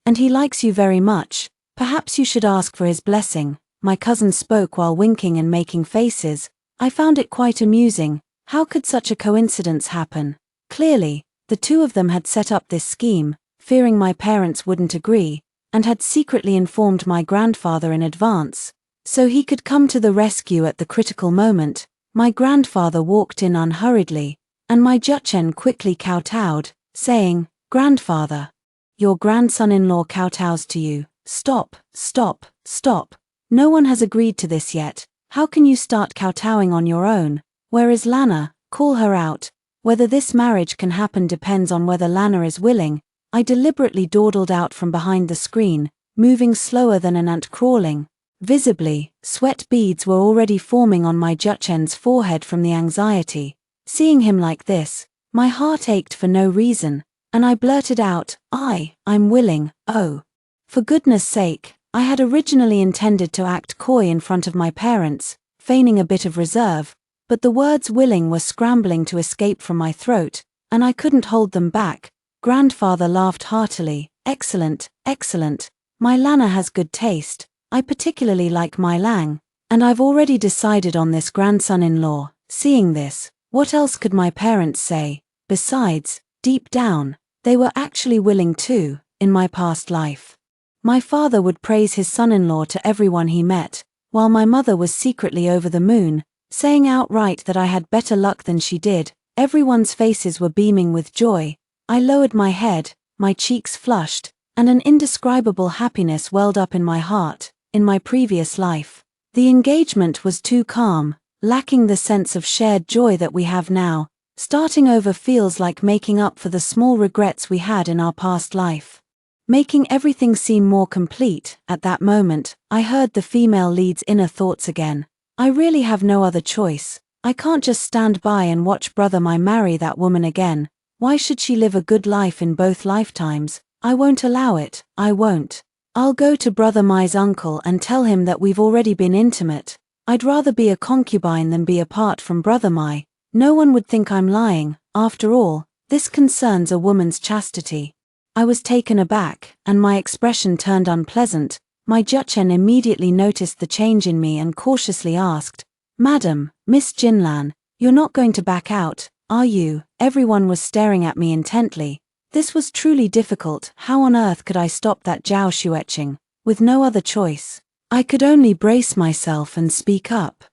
And he likes you very much. Perhaps you should ask for his blessing. My cousin spoke while winking and making faces. I found it quite amusing. How could such a coincidence happen? Clearly, the two of them had set up this scheme, fearing my parents wouldn't agree, and had secretly informed my grandfather in advance, so he could come to the rescue at the critical moment. My grandfather walked in unhurriedly, and my Juchen quickly kowtowed, saying, "Grandfather, your grandson-in-law kowtows to you." Stop, stop, stop. No one has agreed to this yet. How can you start kowtowing on your own? Where is Lana? Call her out. Whether this marriage can happen depends on whether Lana is willing. I deliberately dawdled out from behind the screen, moving slower than an ant crawling. Visibly, sweat beads were already forming on my Juchen's forehead from the anxiety. Seeing him like this, my heart ached for no reason, and I blurted out, I'm willing. Oh. For goodness sake, I had originally intended to act coy in front of my parents, feigning a bit of reserve, but the words willing were scrambling to escape from my throat, and I couldn't hold them back. Grandfather laughed heartily. Excellent, excellent. My Lana has good taste. I particularly like my Lang, and I've already decided on this grandson-in-law. Seeing this, what else could my parents say? Besides, deep down, they were actually willing too. In my past life, my father would praise his son-in-law to everyone he met. while my mother was secretly over the moon, saying outright that I had better luck than she did. Everyone's faces were beaming with joy. I lowered my head, my cheeks flushed, and an indescribable happiness welled up in my heart. In my previous life, the engagement was too calm, lacking the sense of shared joy that we have now. Starting over feels like making up for the small regrets we had in our past life, making everything seem more complete. At that moment, I heard the female lead's inner thoughts again. I really have no other choice. I can't just stand by and watch Brother Mai marry that woman again. Why should she live a good life in both lifetimes? I won't allow it, I won't. I'll go to Brother Mai's uncle and tell him that we've already been intimate. I'd rather be a concubine than be apart from Brother Mai. No one would think I'm lying. After all, this concerns a woman's chastity. I was taken aback, and my expression turned unpleasant. My Juchen immediately noticed the change in me and cautiously asked, "Madam, Miss Jinlan, you're not going to back out, are you?" Everyone was staring at me intently. This was truly difficult. How on earth could I stop that Zhao Xueqing? With no other choice, I could only brace myself and speak up.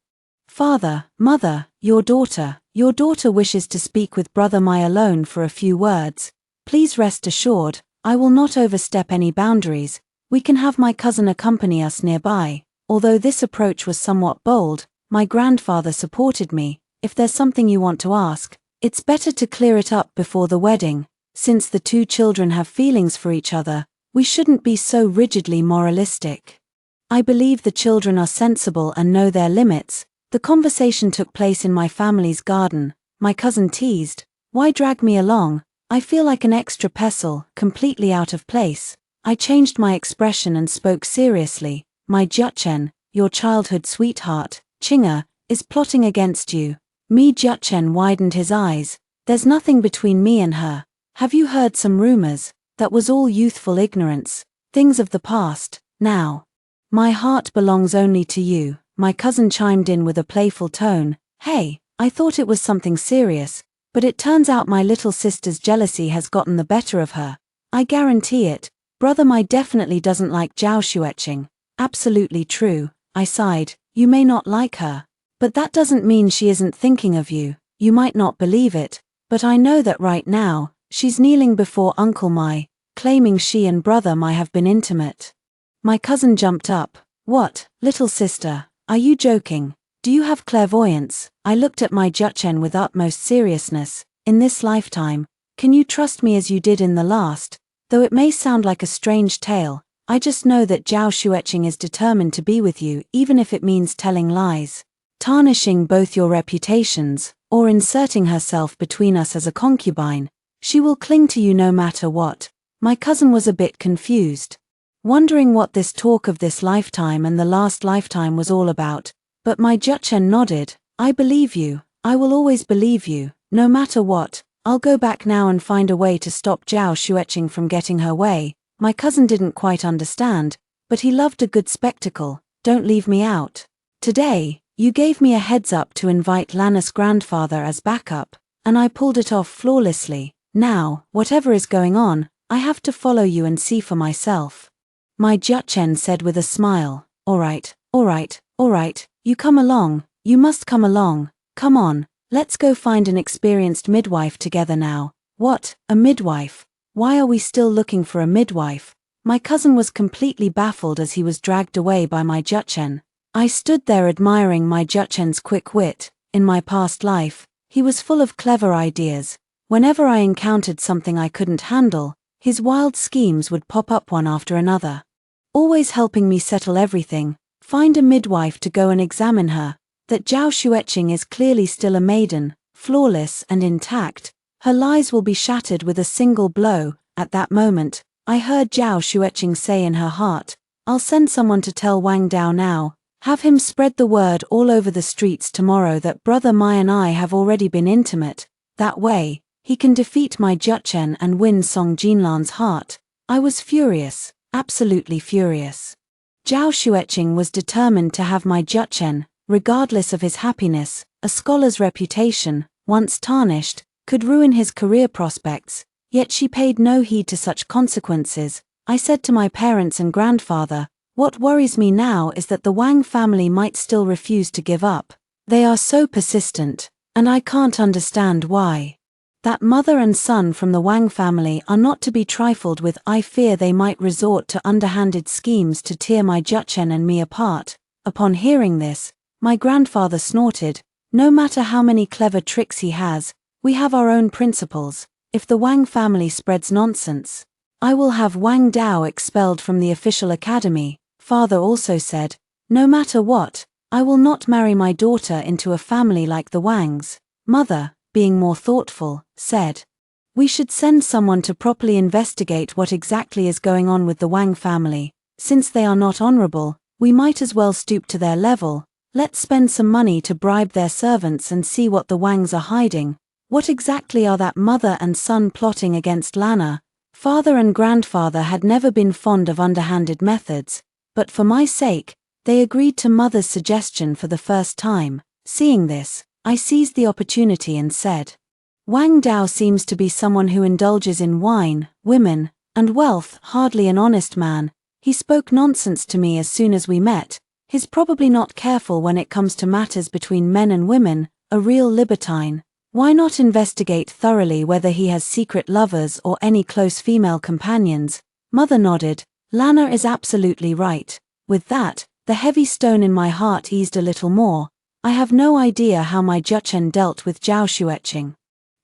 "Father, Mother, your daughter wishes to speak with Brother Mai alone for a few words. Please rest assured, I will not overstep any boundaries. We can have my cousin accompany us nearby." Although this approach was somewhat bold, my grandfather supported me. "If there's something you want to ask, it's better to clear it up before the wedding. Since the two children have feelings for each other, we shouldn't be so rigidly moralistic. I believe the children are sensible and know their limits." The conversation took place in my family's garden. My cousin teased, "Why drag me along? I feel like an extra pestle, completely out of place." I changed my expression and spoke seriously. "My Juchen, your childhood sweetheart, Qing'er, is plotting against you." Mi Juchen widened his eyes. "There's nothing between me and her. Have you heard some rumors? That was all youthful ignorance, things of the past. Now, my heart belongs only to you." My cousin chimed in with a playful tone. "Hey, I thought it was something serious, but it turns out my little sister's jealousy has gotten the better of her. I guarantee it. Brother Mai definitely doesn't like Zhao Xueqing." "Absolutely true," I sighed. "You may not like her, but that doesn't mean she isn't thinking of you. You might not believe it, but I know that right now, she's kneeling before Uncle Mai, claiming she and Brother Mai have been intimate." My cousin jumped up. "What, little sister? Are you joking? Do you have clairvoyance?" I looked at my Juchen with utmost seriousness. "In this lifetime, can you trust me as you did in the last? Though it may sound like a strange tale, I just know that Zhao Xueqing is determined to be with you even if it means telling lies, tarnishing both your reputations, or inserting herself between us as a concubine. She will cling to you no matter what." My cousin was a bit confused, wondering what this talk of this lifetime and the last lifetime was all about, but my Juchen nodded. "I believe you. I will always believe you, no matter what. I'll go back now and find a way to stop Zhao Xueqing from getting her way." My cousin didn't quite understand, but he loved a good spectacle. "Don't leave me out. Today, you gave me a heads up to invite Lannis' grandfather as backup, and I pulled it off flawlessly. Now, whatever is going on, I have to follow you and see for myself." My Juchen said with a smile, All right, you come along, you must come along, come on, let's go find an experienced midwife together now." "What, a midwife? Why are we still looking for a midwife?" My cousin was completely baffled as he was dragged away by my Juchen. I stood there admiring my Juchen's quick wit. In my past life, he was full of clever ideas. Whenever I encountered something I couldn't handle, his wild schemes would pop up one after another, always helping me settle everything. Find a midwife to go and examine her. That Zhao Xueqing is clearly still a maiden, flawless and intact. Her lies will be shattered with a single blow. At that moment, I heard Zhao Xueqing say in her heart, "I'll send someone to tell Wang Dao now. Have him spread the word all over the streets tomorrow that Brother Mai and I have already been intimate. That way, he can defeat my Juchen and win Song Jinlan's heart." I was furious, absolutely furious. Zhao Xueqing was determined to have my Juchen, regardless of his happiness. A scholar's reputation, once tarnished, could ruin his career prospects, yet she paid no heed to such consequences. I said to my parents and grandfather, What worries me now is that the Wang family might still refuse to give up. They are so persistent, and I can't understand why. That mother and son from the Wang family are not to be trifled with. I fear they might resort to underhanded schemes to tear my Juchen and me apart. Upon hearing this, my grandfather snorted. No matter how many clever tricks he has, we have our own principles. If the Wang family spreads nonsense, I will have Wang Dao expelled from the official academy. Father also said, no matter what, I will not marry my daughter into a family like the Wangs. Mother, being more thoughtful, said, we should send someone to properly investigate what exactly is going on with the Wang family. Since they are not honorable, we might as well stoop to their level. Let's spend some money to bribe their servants and see what the Wangs are hiding. What exactly are that mother and son plotting against Lana? Father and grandfather had never been fond of underhanded methods, but for my sake, they agreed to mother's suggestion for the first time. Seeing this, I seized the opportunity and said, Wang Dao seems to be someone who indulges in wine, women, and wealth. Hardly an honest man. He spoke nonsense to me as soon as we met. He's probably not careful when it comes to matters between men and women, a real libertine. Why not investigate thoroughly whether he has secret lovers or any close female companions? Mother nodded. Lana is absolutely right. With that, the heavy stone in my heart eased a little more. I have no idea how my Juchen dealt with Zhao Xueqing.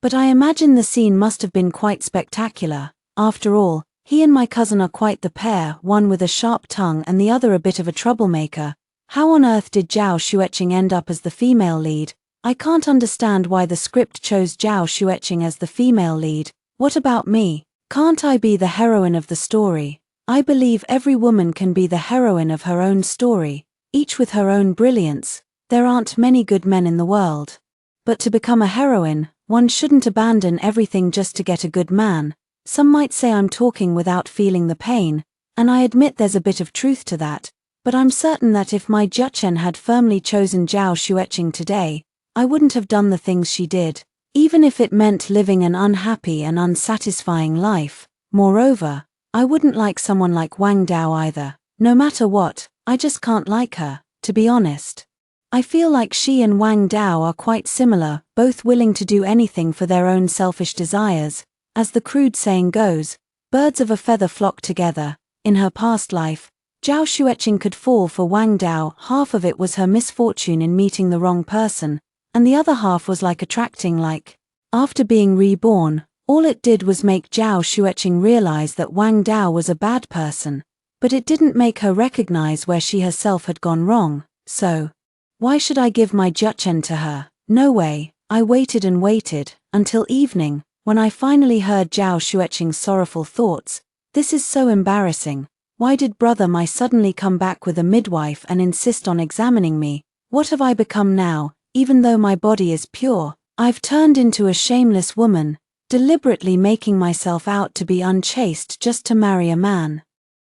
But I imagine the scene must have been quite spectacular. After all, he and my cousin are quite the pair, one with a sharp tongue and the other a bit of a troublemaker. How on earth did Zhao Xueqing end up as the female lead? I can't understand why the script chose Zhao Xueqing as the female lead. What about me? Can't I be the heroine of the story? I believe every woman can be the heroine of her own story, each with her own brilliance. There aren't many good men in the world. But to become a heroine, one shouldn't abandon everything just to get a good man. Some might say I'm talking without feeling the pain, and I admit there's a bit of truth to that, but I'm certain that if my Juchen had firmly chosen Zhao Xueqing today, I wouldn't have done the things she did, even if it meant living an unhappy and unsatisfying life. Moreover, I wouldn't like someone like Wang Dao either. No matter what, I just can't like her, to be honest. I feel like she and Wang Dao are quite similar, both willing to do anything for their own selfish desires. As the crude saying goes, birds of a feather flock together. In her past life, Zhao Xueqing could fall for Wang Dao. Half of it was her misfortune in meeting the wrong person, and the other half was like attracting like. After being reborn, all it did was make Zhao Xueqing realize that Wang Dao was a bad person, but it didn't make her recognize where she herself had gone wrong. So, why should I give my Juchen to her? No way. I waited and waited, until evening, when I finally heard Zhao Xueqing's sorrowful thoughts. This is so embarrassing. Why did brother Mai suddenly come back with a midwife and insist on examining me? What have I become now? Even though my body is pure, I've turned into a shameless woman, deliberately making myself out to be unchaste just to marry a man.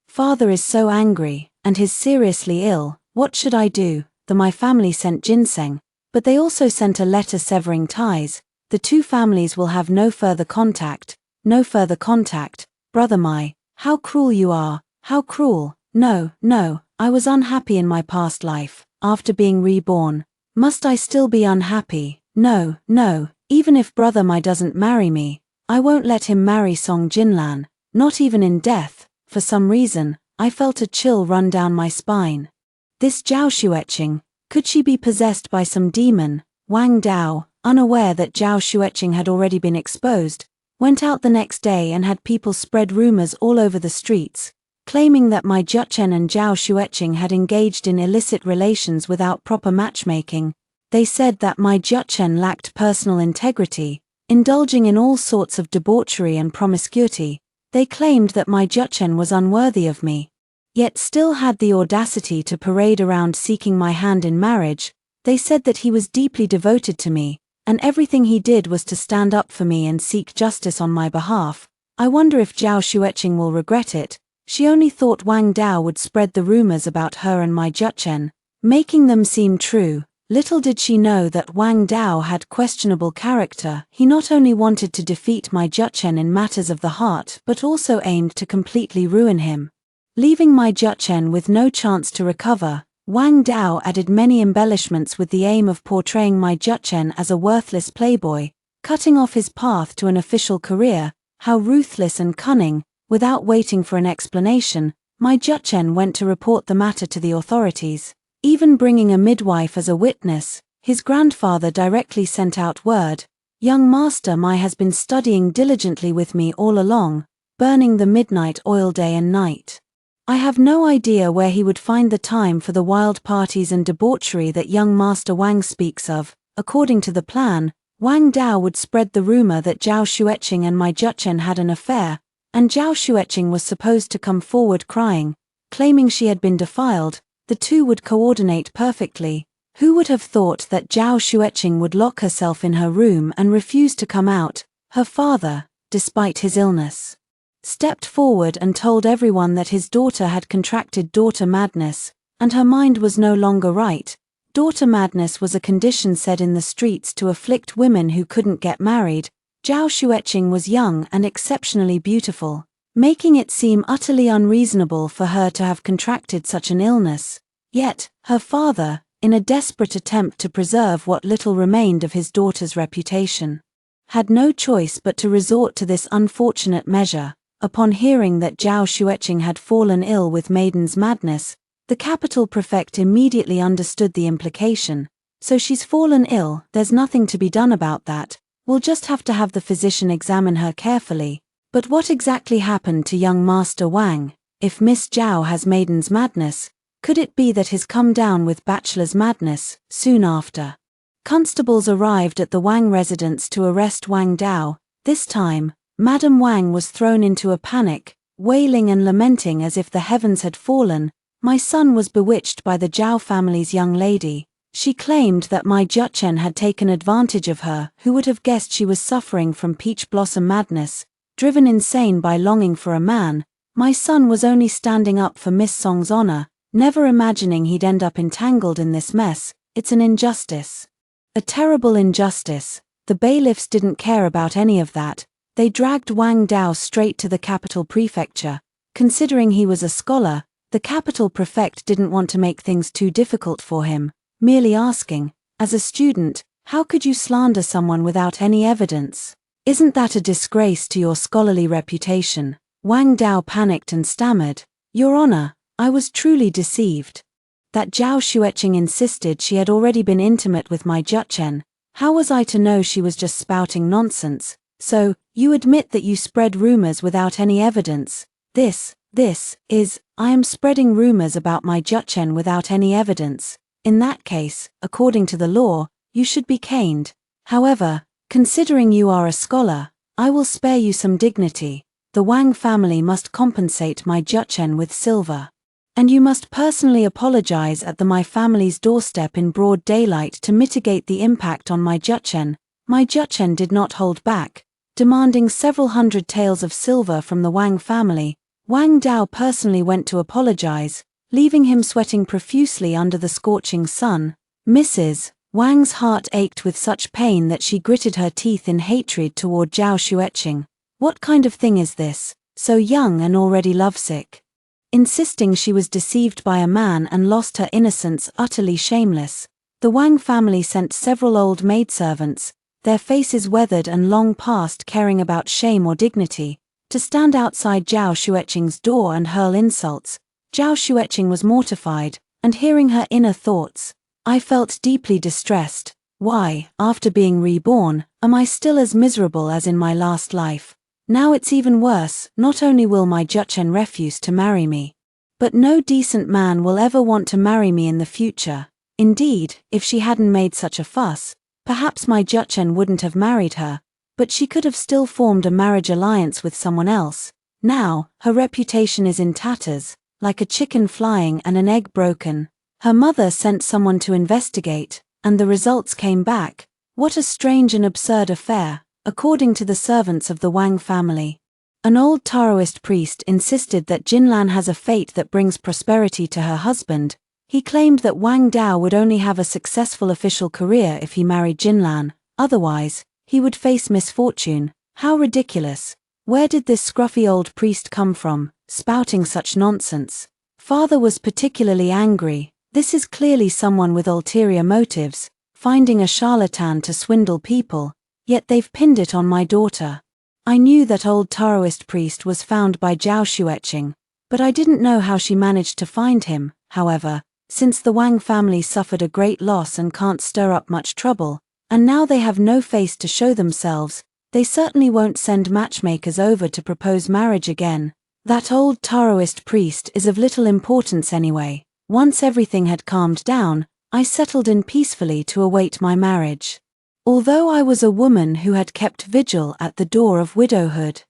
Father is so angry, and he's seriously ill. What should I do? My family sent ginseng, but they also sent a letter severing ties. The two families will have no further contact. No further contact. Brother Mai, how cruel you are. How cruel. No, I was unhappy in my past life. After being reborn, must I still be unhappy? No, even if brother Mai doesn't marry me, I won't let him marry Song Jinlan, not even in death. For some reason, I felt a chill run down my spine. This Zhao Xueqing, could she be possessed by some demon? Wang Dao, unaware that Zhao Xueqing had already been exposed, went out the next day and had people spread rumors all over the streets, claiming that my Juchen and Zhao Xueqing had engaged in illicit relations without proper matchmaking. They said that my Juchen lacked personal integrity, indulging in all sorts of debauchery and promiscuity. They claimed that my Juchen was unworthy of me, yet still had the audacity to parade around seeking my hand in marriage. They said that he was deeply devoted to me, and everything he did was to stand up for me and seek justice on my behalf. I wonder if Zhao Xueqing will regret it. She only thought Wang Dao would spread the rumors about her and my Juchen, making them seem true. Little did she know that Wang Dao had questionable character. He not only wanted to defeat my Juchen in matters of the heart but also aimed to completely ruin him. Leaving my Juchen with no chance to recover, Wang Dao added many embellishments with the aim of portraying my Juchen as a worthless playboy, cutting off his path to an official career. How ruthless and cunning! Without waiting for an explanation, my Juchen went to report the matter to the authorities. Even bringing a midwife as a witness, his grandfather directly sent out word, "Young Master Mai has been studying diligently with me all along, burning the midnight oil day and night. I have no idea where he would find the time for the wild parties and debauchery that young Master Wang speaks of." According to the plan, Wang Dao would spread the rumor that Zhao Xueqing and my Juchen had an affair, and Zhao Xueqing was supposed to come forward crying, claiming she had been defiled. The two would coordinate perfectly. Who would have thought that Zhao Xueqing would lock herself in her room and refuse to come out? Her father, despite his illness, stepped forward and told everyone that his daughter had contracted daughter madness, and her mind was no longer right. Daughter madness was a condition said in the streets to afflict women who couldn't get married. Zhao Xueqing was young and exceptionally beautiful, making it seem utterly unreasonable for her to have contracted such an illness. Yet, her father, in a desperate attempt to preserve what little remained of his daughter's reputation, had no choice but to resort to this unfortunate measure. Upon hearing that Zhao Xueqing had fallen ill with maiden's madness, the capital prefect immediately understood the implication. "So she's fallen ill, there's nothing to be done about that. We'll just have to have the physician examine her carefully." But what exactly happened to young Master Wang? If Miss Zhao has maiden's madness, could it be that he's come down with bachelor's madness? Soon after, constables arrived at the Wang residence to arrest Wang Dao. This time, Madame Wang was thrown into a panic, wailing and lamenting as if the heavens had fallen. "My son was bewitched by the Zhao family's young lady. She claimed that my Juchen had taken advantage of her. Who would have guessed she was suffering from peach blossom madness, driven insane by longing for a man? My son was only standing up for Miss Song's honor, never imagining he'd end up entangled in this mess. It's an injustice. A terrible injustice." The bailiffs didn't care about any of that. They dragged Wang Dao straight to the capital prefecture. Considering he was a scholar, the capital prefect didn't want to make things too difficult for him, merely asking, "As a student, how could you slander someone without any evidence? Isn't that a disgrace to your scholarly reputation?" Wang Dao panicked and stammered, "Your Honor, I was truly deceived. That Zhao Xueqing insisted she had already been intimate with my Juchen. How was I to know she was just spouting nonsense? So, you admit that you spread rumors without any evidence. This is, I am spreading rumors about my Juchen without any evidence. In that case, according to the law, you should be caned. However, considering you are a scholar, I will spare you some dignity. The Wang family must compensate my Juchen with silver. And you must personally apologize at my family's doorstep in broad daylight to mitigate the impact on my Juchen." My Juchen did not hold back, demanding several hundred taels of silver from the Wang family. Wang Dao personally went to apologize, leaving him sweating profusely under the scorching sun. Mrs. Wang's heart ached with such pain that she gritted her teeth in hatred toward Zhao Xueqing. What kind of thing is this? So young and already lovesick. Insisting she was deceived by a man and lost her innocence, utterly shameless. The Wang family sent several old maidservants, their faces weathered and long past caring about shame or dignity, to stand outside Zhao Xueqing's door and hurl insults. Zhao Xueqing was mortified, and hearing her inner thoughts, "I felt deeply distressed. Why, after being reborn, am I still as miserable as in my last life? Now it's even worse. Not only will my Juchen refuse to marry me, but no decent man will ever want to marry me in the future." Indeed, if she hadn't made such a fuss, perhaps my Juchen wouldn't have married her, but she could have still formed a marriage alliance with someone else. Now, her reputation is in tatters, like a chicken flying and an egg broken. Her mother sent someone to investigate, and the results came back. What a strange and absurd affair. According to the servants of the Wang family, an old Taoist priest insisted that Jinlan has a fate that brings prosperity to her husband. He claimed that Wang Dao would only have a successful official career if he married Jinlan, otherwise, he would face misfortune. How ridiculous. Where did this scruffy old priest come from? spouting such nonsense. Father was particularly angry. This is clearly someone with ulterior motives, finding a charlatan to swindle people, yet they've pinned it on my daughter. I knew that old Taoist priest was found by Zhao Xueqing, but I didn't know how she managed to find him. However, since the Wang family suffered a great loss and can't stir up much trouble, and now they have no face to show themselves, they certainly won't send matchmakers over to propose marriage again. That old Taoist priest is of little importance anyway. Once everything had calmed down, I settled in peacefully to await my marriage. Although I was a woman who had kept vigil at the door of widowhood.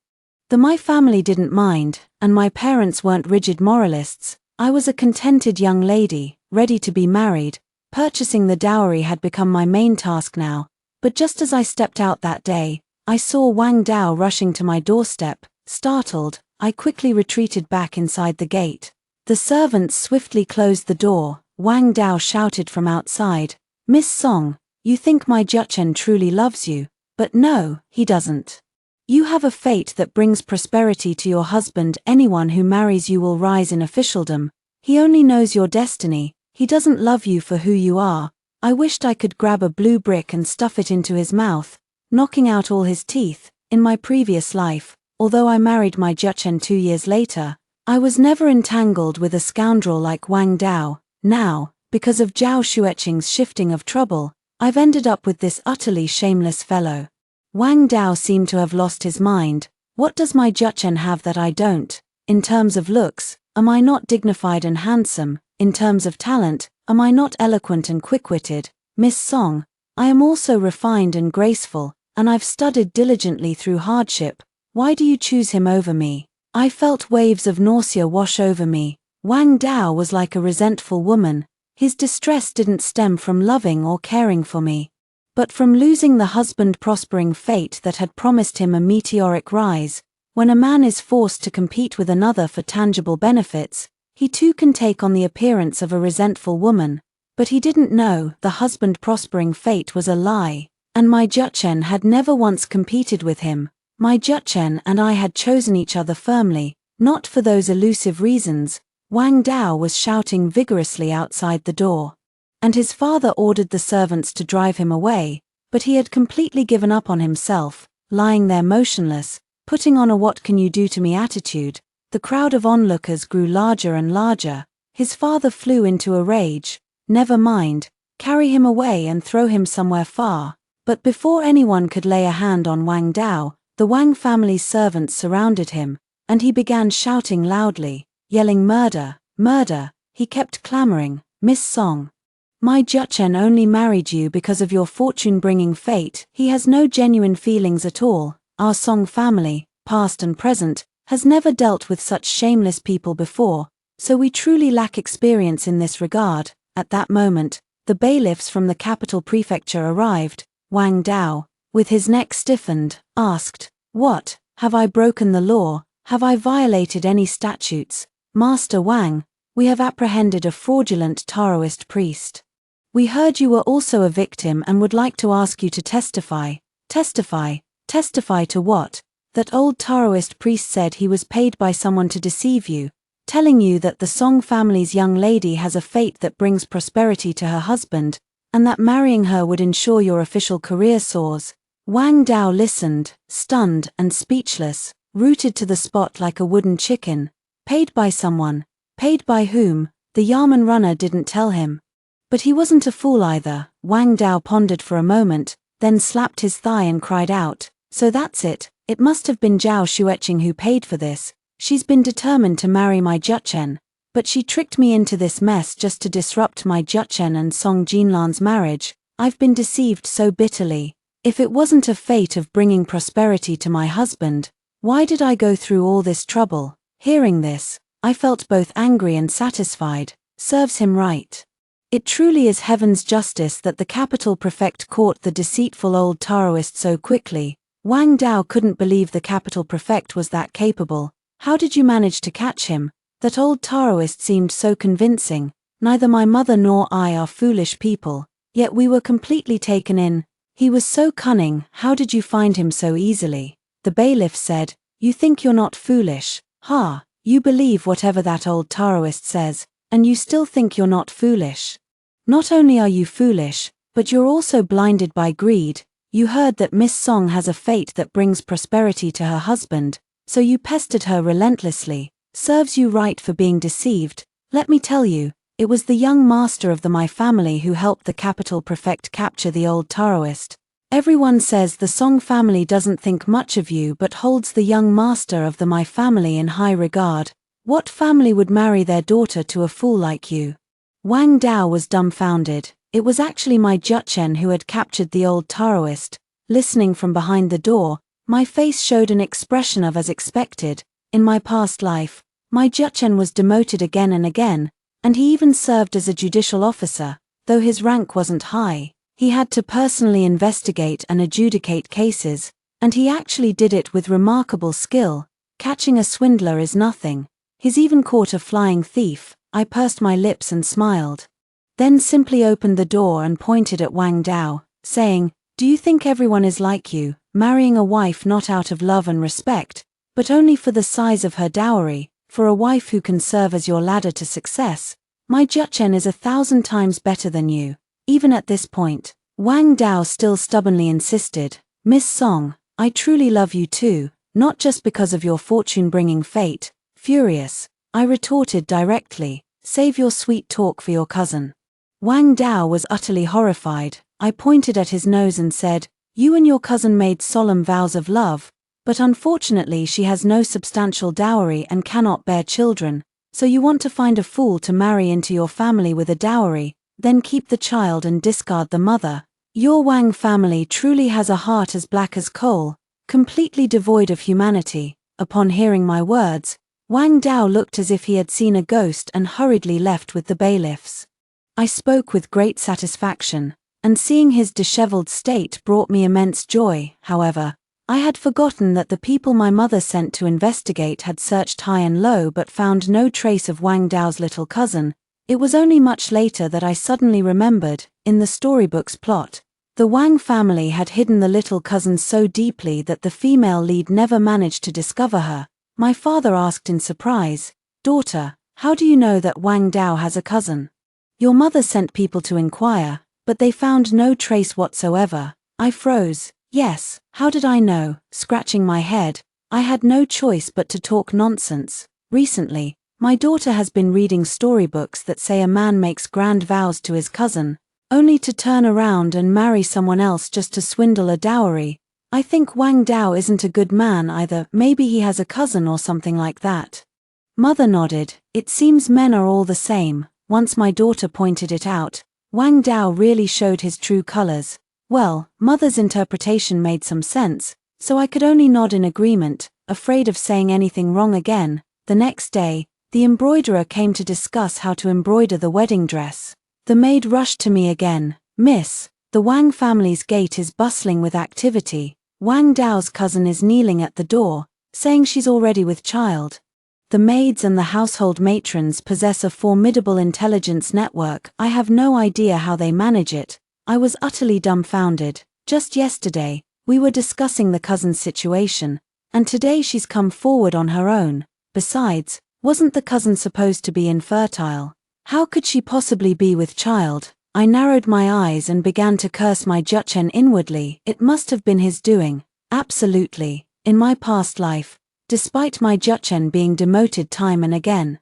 My family didn't mind, and my parents weren't rigid moralists. I was a contented young lady, ready to be married. Purchasing the dowry had become my main task now, but just as I stepped out that day, I saw Wang Dao rushing to my doorstep. Startled, I quickly retreated back inside the gate. The servants swiftly closed the door. Wang Dao shouted from outside, "Miss Song, you think my Jiachen truly loves you, but no, he doesn't. You have a fate that brings prosperity to your husband. Anyone who marries you will rise in officialdom. He only knows your destiny, he doesn't love you for who you are." I wished I could grab a blue brick and stuff it into his mouth, knocking out all his teeth. In my previous life, although I married my Jiachen 2 years later, I was never entangled with a scoundrel like Wang Dao. Now, because of Zhao Xueqing's shifting of trouble, I've ended up with this utterly shameless fellow. Wang Dao seemed to have lost his mind. What does my Jiachen have that I don't? In terms of looks, am I not dignified and handsome? In terms of talent, am I not eloquent and quick-witted? Miss Song, I am also refined and graceful, and I've studied diligently through hardship. Why do you choose him over me? I felt waves of nausea wash over me. Wang Dao was like a resentful woman. His distress didn't stem from loving or caring for me, but from losing the husband-prospering fate that had promised him a meteoric rise. When a man is forced to compete with another for tangible benefits, he too can take on the appearance of a resentful woman. But he didn't know the husband-prospering fate was a lie, and my Jiachen had never once competed with him. My Jiachen and I had chosen each other firmly, not for those elusive reasons. Wang Dao was shouting vigorously outside the door, and his father ordered the servants to drive him away, but he had completely given up on himself, lying there motionless, putting on a "what can you do to me" attitude. The crowd of onlookers grew larger and larger. His father flew into a rage. Never mind, carry him away and throw him somewhere far. But before anyone could lay a hand on Wang Dao, the Wang family's servants surrounded him, and he began shouting loudly, yelling "Murder! Murder!" He kept clamoring, "Miss Song, my Jiachen only married you because of your fortune-bringing fate. He has no genuine feelings at all. Our Song family, past and present, has never dealt with such shameless people before, so we truly lack experience in this regard." At that moment, the bailiffs from the capital prefecture arrived. Wang Dao, with his neck stiffened, asked, "What, have I broken the law? Have I violated any statutes? Master Wang, we have apprehended a fraudulent Taoist priest. We heard you were also a victim and would like to ask you to testify." "Testify? Testify to what?" "That old Taoist priest said he was paid by someone to deceive you, telling you that the Song family's young lady has a fate that brings prosperity to her husband, and that marrying her would ensure your official career soars." Wang Dao listened, stunned and speechless, rooted to the spot like a wooden chicken. Paid by someone. Paid by whom? The Yamen runner didn't tell him. But he wasn't a fool either. Wang Dao pondered for a moment, then slapped his thigh and cried out, "So that's it. It must have been Zhao Xueqing who paid for this. She's been determined to marry my Jiachen, but she tricked me into this mess just to disrupt my Jiachen and Song Jinlan's marriage. I've been deceived so bitterly. If it wasn't a fate of bringing prosperity to my husband, why did I go through all this trouble?" Hearing this, I felt both angry and satisfied. Serves him right. It truly is heaven's justice that the capital prefect caught the deceitful old Taoist so quickly. Wang Dao couldn't believe the capital prefect was that capable. "How did you manage to catch him? That old Taoist seemed so convincing. Neither my mother nor I are foolish people, yet we were completely taken in. He was so cunning. How did you find him so easily?" The bailiff said, "You think you're not foolish? Ha, You believe whatever that old Taoist says, and you still think you're not foolish. Not only are you foolish, but you're also blinded by greed. You heard that Miss Song has a fate that brings prosperity to her husband, so you pestered her relentlessly. Serves you right for being deceived. Let me tell you, it was the young master of the My family who helped the capital prefect capture the old Taoist. Everyone says the Song family doesn't think much of you but holds the young master of the My family in high regard. What family would marry their daughter to a fool like you? Wang Dao was dumbfounded. It was actually my Juchen who had captured the old Taoist. Listening from behind the door, my face showed an expression of as expected. In my past life, my Juchen was demoted again and again, and he even served as a judicial officer. Though his rank wasn't high, he had to personally investigate and adjudicate cases, and he actually did it with remarkable skill. Catching a swindler is nothing. He's even caught a flying thief. I pursed my lips and smiled. Then simply opened the door and pointed at Wang Dao, saying, "Do you think everyone is like you, marrying a wife not out of love and respect, but only for the size of her dowry, for a wife who can serve as your ladder to success? My Juchen is 1,000 times better than you." Even at this point, Wang Dao still stubbornly insisted, "Miss Song, I truly love you too, not just because of your fortune-bringing fate." Furious, I retorted directly, "Save your sweet talk for your cousin." Wang Dao was utterly horrified. I pointed at his nose and said, "You and your cousin made solemn vows of love, but unfortunately she has no substantial dowry and cannot bear children, so you want to find a fool to marry into your family with a dowry, then keep the child and discard the mother. Your Wang family truly has a heart as black as coal, completely devoid of humanity." Upon hearing my words, Wang Dao looked as if he had seen a ghost and hurriedly left with the bailiffs. I spoke with great satisfaction, and seeing his disheveled state brought me immense joy. However, I had forgotten that the people my mother sent to investigate had searched high and low but found no trace of Wang Dao's little cousin. It was only much later that I suddenly remembered, in the storybook's plot, the Wang family had hidden the little cousin so deeply that the female lead never managed to discover her. My father asked in surprise, "Daughter, how do you know that Wang Dao has a cousin? Your mother sent people to inquire, but they found no trace whatsoever." I froze. Yes, how did I know? Scratching my head, I had no choice but to talk nonsense. Recently, my daughter has been reading storybooks that say a man makes grand vows to his cousin, only to turn around and marry someone else just to swindle a dowry. I think Wang Dao isn't a good man either. Maybe he has a cousin or something like that. Mother nodded. It seems men are all the same. Once my daughter pointed it out, Wang Dao really showed his true colors. Well, Mother's interpretation made some sense, so I could only nod in agreement, afraid of saying anything wrong again. The next day, the embroiderer came to discuss how to embroider the wedding dress. The maid rushed to me again. "Miss, the Wang family's gate is bustling with activity. Wang Dao's cousin is kneeling at the door, saying she's already with child." The maids and the household matrons possess a formidable intelligence network. I have no idea how they manage it. I was utterly dumbfounded. Just yesterday, we were discussing the cousin's situation, and today she's come forward on her own. Besides, wasn't the cousin supposed to be infertile? How could she possibly be with child? I narrowed my eyes and began to curse my Juchen inwardly. It must have been his doing. Absolutely. In my past life, despite my Juchen being demoted time and again,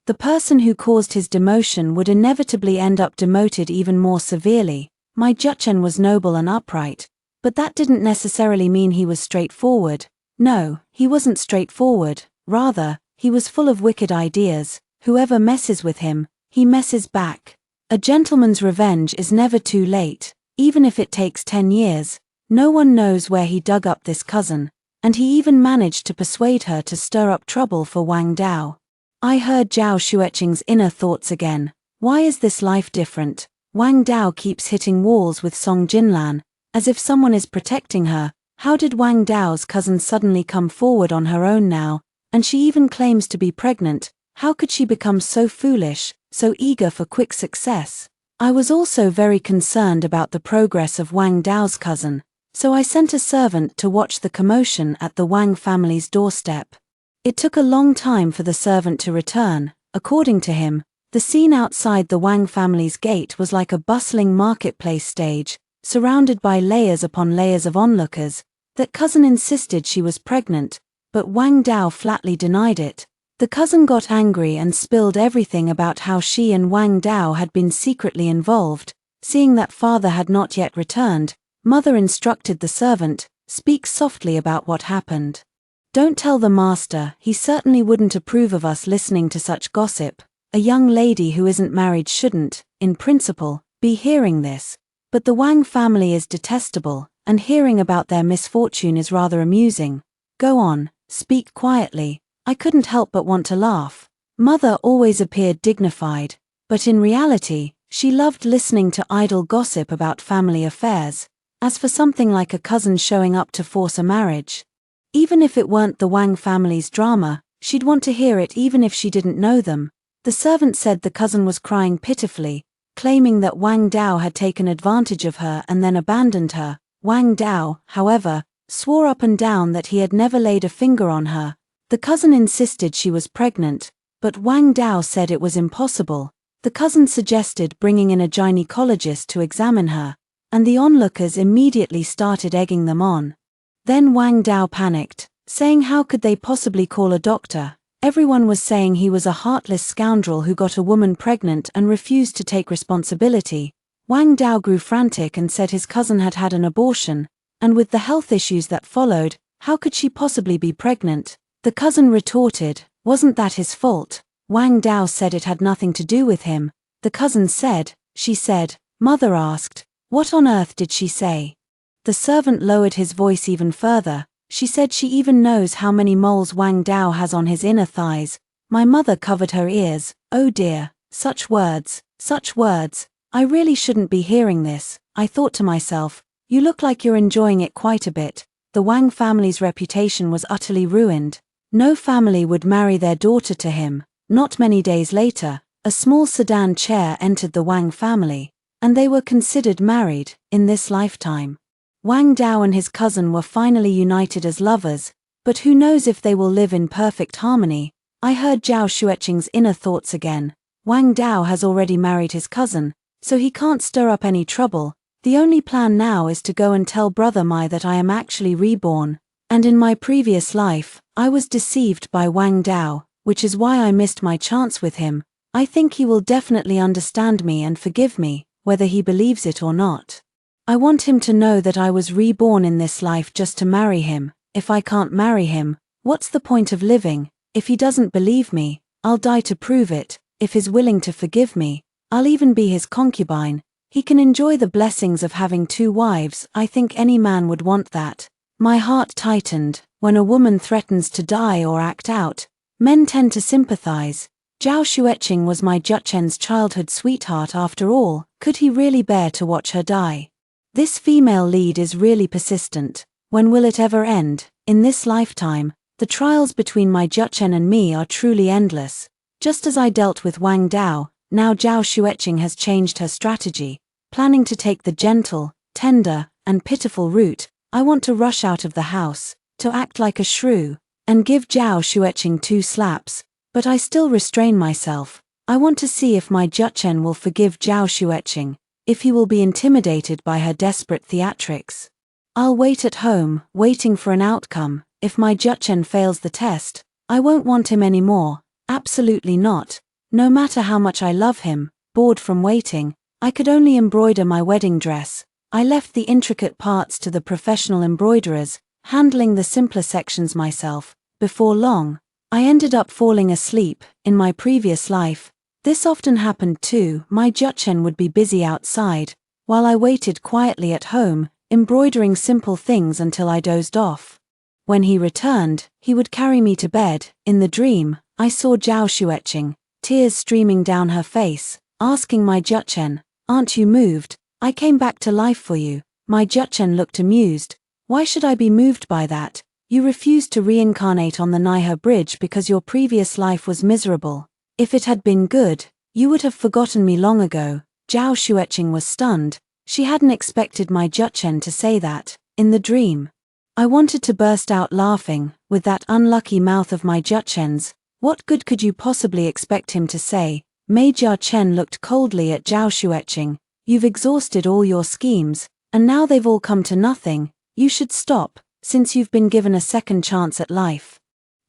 the person who caused his demotion would inevitably end up demoted even more severely. My Juchen was noble and upright, but that didn't necessarily mean he was straightforward. No, he wasn't straightforward. Rather, he was full of wicked ideas. Whoever messes with him, he messes back. A gentleman's revenge is never too late, even if it takes 10 years. No one knows where he dug up this cousin, and he even managed to persuade her to stir up trouble for Wang Dao. I heard Zhao Xueqing's inner thoughts again. Why is this life different? Wang Dao keeps hitting walls with Song Jinlan, as if someone is protecting her. How did Wang Dao's cousin suddenly come forward on her own now, and she even claims to be pregnant? How could she become so foolish, so eager for quick success? I was also very concerned about the progress of Wang Dao's cousin, so I sent a servant to watch the commotion at the Wang family's doorstep. It took a long time for the servant to return. According to him, the scene outside the Wang family's gate was like a bustling marketplace stage, surrounded by layers upon layers of onlookers. That cousin insisted she was pregnant, but Wang Dao flatly denied it. The cousin got angry and spilled everything about how she and Wang Dao had been secretly involved. Seeing that father had not yet returned, mother instructed the servant, "Speak softly about what happened. Don't tell the master, he certainly wouldn't approve of us listening to such gossip. A young lady who isn't married shouldn't, in principle, be hearing this. But the Wang family is detestable, and hearing about their misfortune is rather amusing. Go on, speak quietly." I couldn't help but want to laugh. Mother always appeared dignified, but in reality, she loved listening to idle gossip about family affairs. As for something like a cousin showing up to force a marriage, even if it weren't the Wang family's drama, she'd want to hear it even if she didn't know them. The servant said the cousin was crying pitifully, claiming that Wang Dao had taken advantage of her and then abandoned her. Wang Dao, however, swore up and down that he had never laid a finger on her. The cousin insisted she was pregnant, but Wang Dao said it was impossible. The cousin suggested bringing in a gynecologist to examine her, and the onlookers immediately started egging them on. Then Wang Dao panicked, saying how could they possibly call a doctor? Everyone was saying he was a heartless scoundrel who got a woman pregnant and refused to take responsibility. Wang Dao grew frantic and said his cousin had had an abortion, and with the health issues that followed, how could she possibly be pregnant? The cousin retorted, wasn't that his fault? Wang Dao said it had nothing to do with him. The cousin said, she said. Mother asked, what on earth did she say? The servant lowered his voice even further. She said she even knows how many moles Wang Dao has on his inner thighs. My mother covered her ears. Oh dear, such words, such words. I really shouldn't be hearing this. I thought to myself, you look like you're enjoying it quite a bit. The Wang family's reputation was utterly ruined. No family would marry their daughter to him. Not many days later, a small sedan chair entered the Wang family, and they were considered married in this lifetime. Wang Dao and his cousin were finally united as lovers, but who knows if they will live in perfect harmony. I heard Zhao Xueqing's inner thoughts again. Wang Dao has already married his cousin, so he can't stir up any trouble. The only plan now is to go and tell Brother Mai that I am actually reborn, and in my previous life, I was deceived by Wang Dao, which is why I missed my chance with him. I think he will definitely understand me and forgive me, whether he believes it or not. I want him to know that I was reborn in this life just to marry him. If I can't marry him, what's the point of living? If he doesn't believe me, I'll die to prove it. If he's willing to forgive me, I'll even be his concubine. He can enjoy the blessings of having 2 wives. I think any man would want that. My heart tightened. When a woman threatens to die or act out, men tend to sympathize. Zhao Xueqing was my Juchen's childhood sweetheart after all. Could he really bear to watch her die? This female lead is really persistent. When will it ever end? In this lifetime, the trials between my Juchen and me are truly endless. Just as I dealt with Wang Dao, now Zhao Xueqing has changed her strategy, planning to take the gentle, tender, and pitiful route. I want to rush out of the house, to act like a shrew, and give Zhao Xueqing 2 slaps, but I still restrain myself. I want to see if my Juchen will forgive Zhao Xueqing, if he will be intimidated by her desperate theatrics. I'll wait at home, waiting for an outcome. If my Juchen fails the test, I won't want him anymore. Absolutely not. No matter how much I love him. Bored from waiting, I could only embroider my wedding dress. I left the intricate parts to the professional embroiderers, handling the simpler sections myself. Before long, I ended up falling asleep. In my previous life, this often happened too. My Juchen would be busy outside, while I waited quietly at home, embroidering simple things until I dozed off. When he returned, he would carry me to bed. In the dream, I saw Zhao Xueqing, tears streaming down her face, asking my Juchen, aren't you moved? I came back to life for you. My Juchen looked amused. Why should I be moved by that? You refused to reincarnate on the Naihe Bridge because your previous life was miserable. If it had been good, you would have forgotten me long ago. Zhao Xueqing was stunned. She hadn't expected my Juchen to say that. In the dream, I wanted to burst out laughing. With that unlucky mouth of my Juchen's, what good could you possibly expect him to say? Maid Chen looked coldly at Zhao Xueqing. You've exhausted all your schemes, and now they've all come to nothing. You should stop, since you've been given a second chance at life.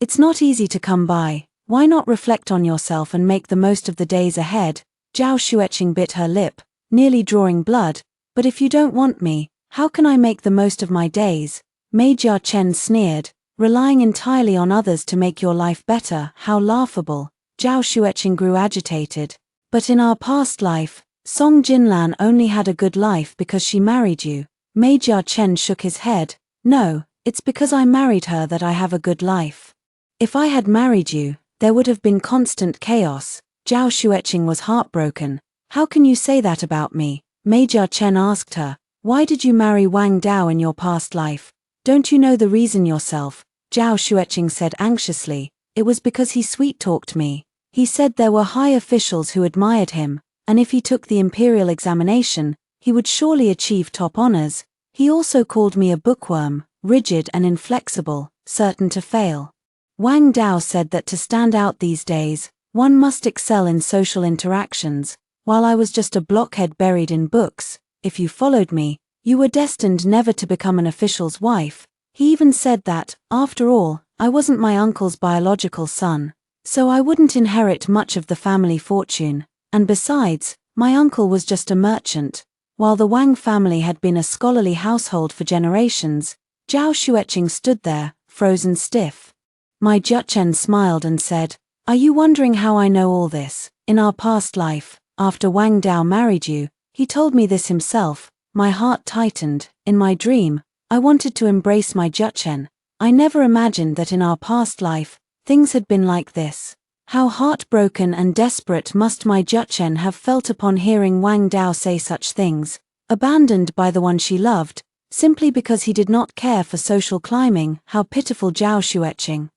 It's not easy to come by. Why not reflect on yourself and make the most of the days ahead? Zhao Xueqing bit her lip, nearly drawing blood. But if you don't want me, how can I make the most of my days? Maid Chen sneered. Relying entirely on others to make your life better, how laughable. Zhao Xueqing grew agitated. But in our past life, Song Jinlan only had a good life because she married you. Maid Chen shook his head. No, it's because I married her that I have a good life. If I had married you, there would have been constant chaos. Zhao Xueqing was heartbroken. How can you say that about me? Maid Chen asked her. Why did you marry Wang Dao in your past life? Don't you know the reason yourself? Zhao Xueqing said anxiously. It was because he sweet-talked me. He said there were high officials who admired him, and if he took the Imperial examination, he would surely achieve top honors. He also called me a bookworm, rigid and inflexible, certain to fail. Wang Dao said that to stand out these days, one must excel in social interactions, while I was just a blockhead buried in books. If you followed me, you were destined never to become an official's wife. He even said that, after all, I wasn't my uncle's biological son, so I wouldn't inherit much of the family fortune, and besides, my uncle was just a merchant. While the Wang family had been a scholarly household for generations, Zhao Xueqing stood there, frozen stiff. My Juchen smiled and said, Are you wondering how I know all this? In our past life, after Wang Dao married you, he told me this himself. My heart tightened. In my dream, I wanted to embrace my Juchen. I never imagined that in our past life, things had been like this. How heartbroken and desperate must my Juchen have felt upon hearing Wang Dao say such things, abandoned by the one she loved, simply because he did not care for social climbing. How pitiful Zhao Xueqing,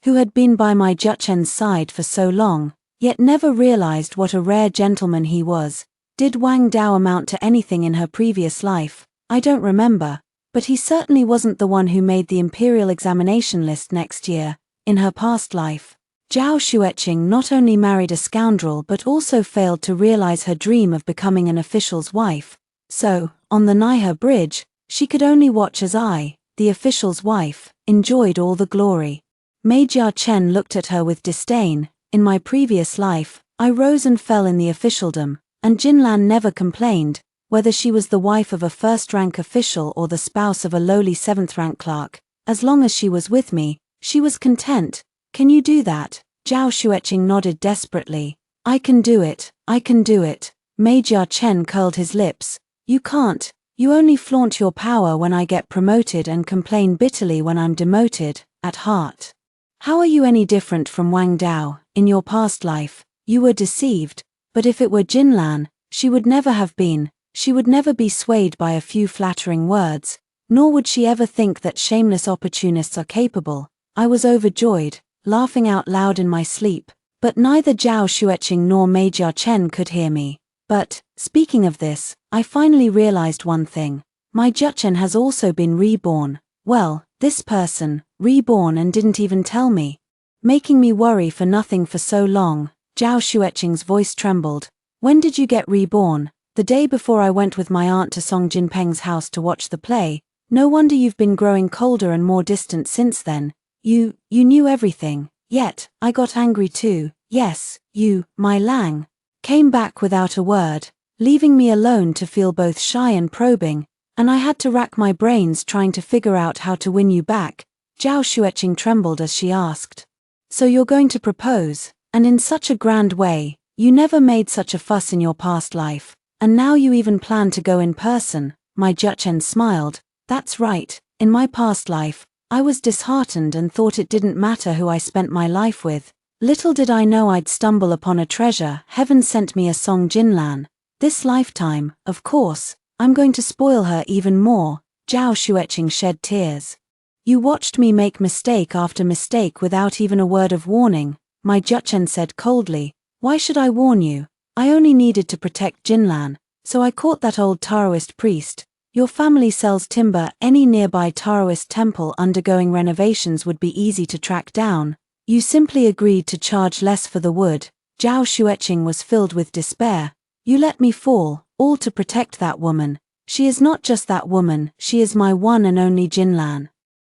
who had been by my Juchen's side for so long, yet never realized what a rare gentleman he was. Did Wang Dao amount to anything in her previous life? I don't remember, but he certainly wasn't the one who made the Imperial examination list next year. In her past life, Zhao Xueqing not only married a scoundrel but also failed to realize her dream of becoming an official's wife. So, on the Naihe Bridge, she could only watch as I, the official's wife, enjoyed all the glory. Maid Chen looked at her with disdain. In my previous life, I rose and fell in the officialdom, and Jinlan never complained, whether she was the wife of a first-rank official or the spouse of a lowly seventh-rank clerk. As long as she was with me, she was content. Can you do that? Zhao Xueqing nodded desperately. I can do it, I can do it. Maid Chen curled his lips. You can't. You only flaunt your power when I get promoted and complain bitterly when I'm demoted, at heart. How are you any different from Wang Dao? In your past life, you were deceived, but if it were Jinlan, she would never have been. She would never be swayed by a few flattering words, nor would she ever think that shameless opportunists are capable. I was overjoyed, laughing out loud in my sleep, but neither Zhao Xueqing nor Maid Chen could hear me. But, speaking of this, I finally realized one thing. My Juchen has also been reborn. Well, this person, reborn and didn't even tell me. Making me worry for nothing for so long. Zhao Xueqing's voice trembled. When did you get reborn? The day before I went with my aunt to Song Jinpeng's house to watch the play. No wonder you've been growing colder and more distant since then. You knew everything. Yet, I got angry too. Yes, you, my Lang, came back without a word, leaving me alone to feel both shy and probing, and I had to rack my brains trying to figure out how to win you back. Zhao Xueqing trembled as she asked. So you're going to propose, and in such a grand way. You never made such a fuss in your past life, and now you even plan to go in person. My Juchen smiled. That's right, in my past life, I was disheartened and thought it didn't matter who I spent my life with. Little did I know I'd stumble upon a treasure. Heaven sent me a Song Jinlan. This lifetime, of course, I'm going to spoil her even more. Zhao Xueqing shed tears. You watched me make mistake after mistake without even a word of warning, my Juchen said coldly. Why should I warn you? I only needed to protect Jinlan, so I caught that old Taoist priest. Your family sells timber. Any nearby Taoist temple undergoing renovations would be easy to track down. You simply agreed to charge less for the wood. Zhao Xueqing was filled with despair. You let me fall, all to protect that woman. She is not just that woman, she is my one and only Jinlan.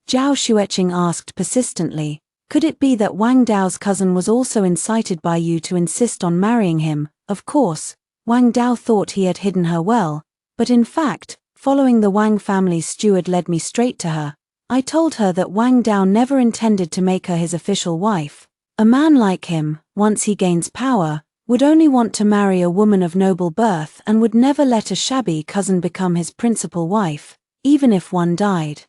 Zhao Xueqing asked persistently, could it be that Wang Dao's cousin was also incited by you to insist on marrying him? Of course, Wang Dao thought he had hidden her well, but in fact, following the Wang family's steward led me straight to her. I told her that Wang Dao never intended to make her his official wife. A man like him, once he gains power, would only want to marry a woman of noble birth and would never let a shabby cousin become his principal wife, even if one died.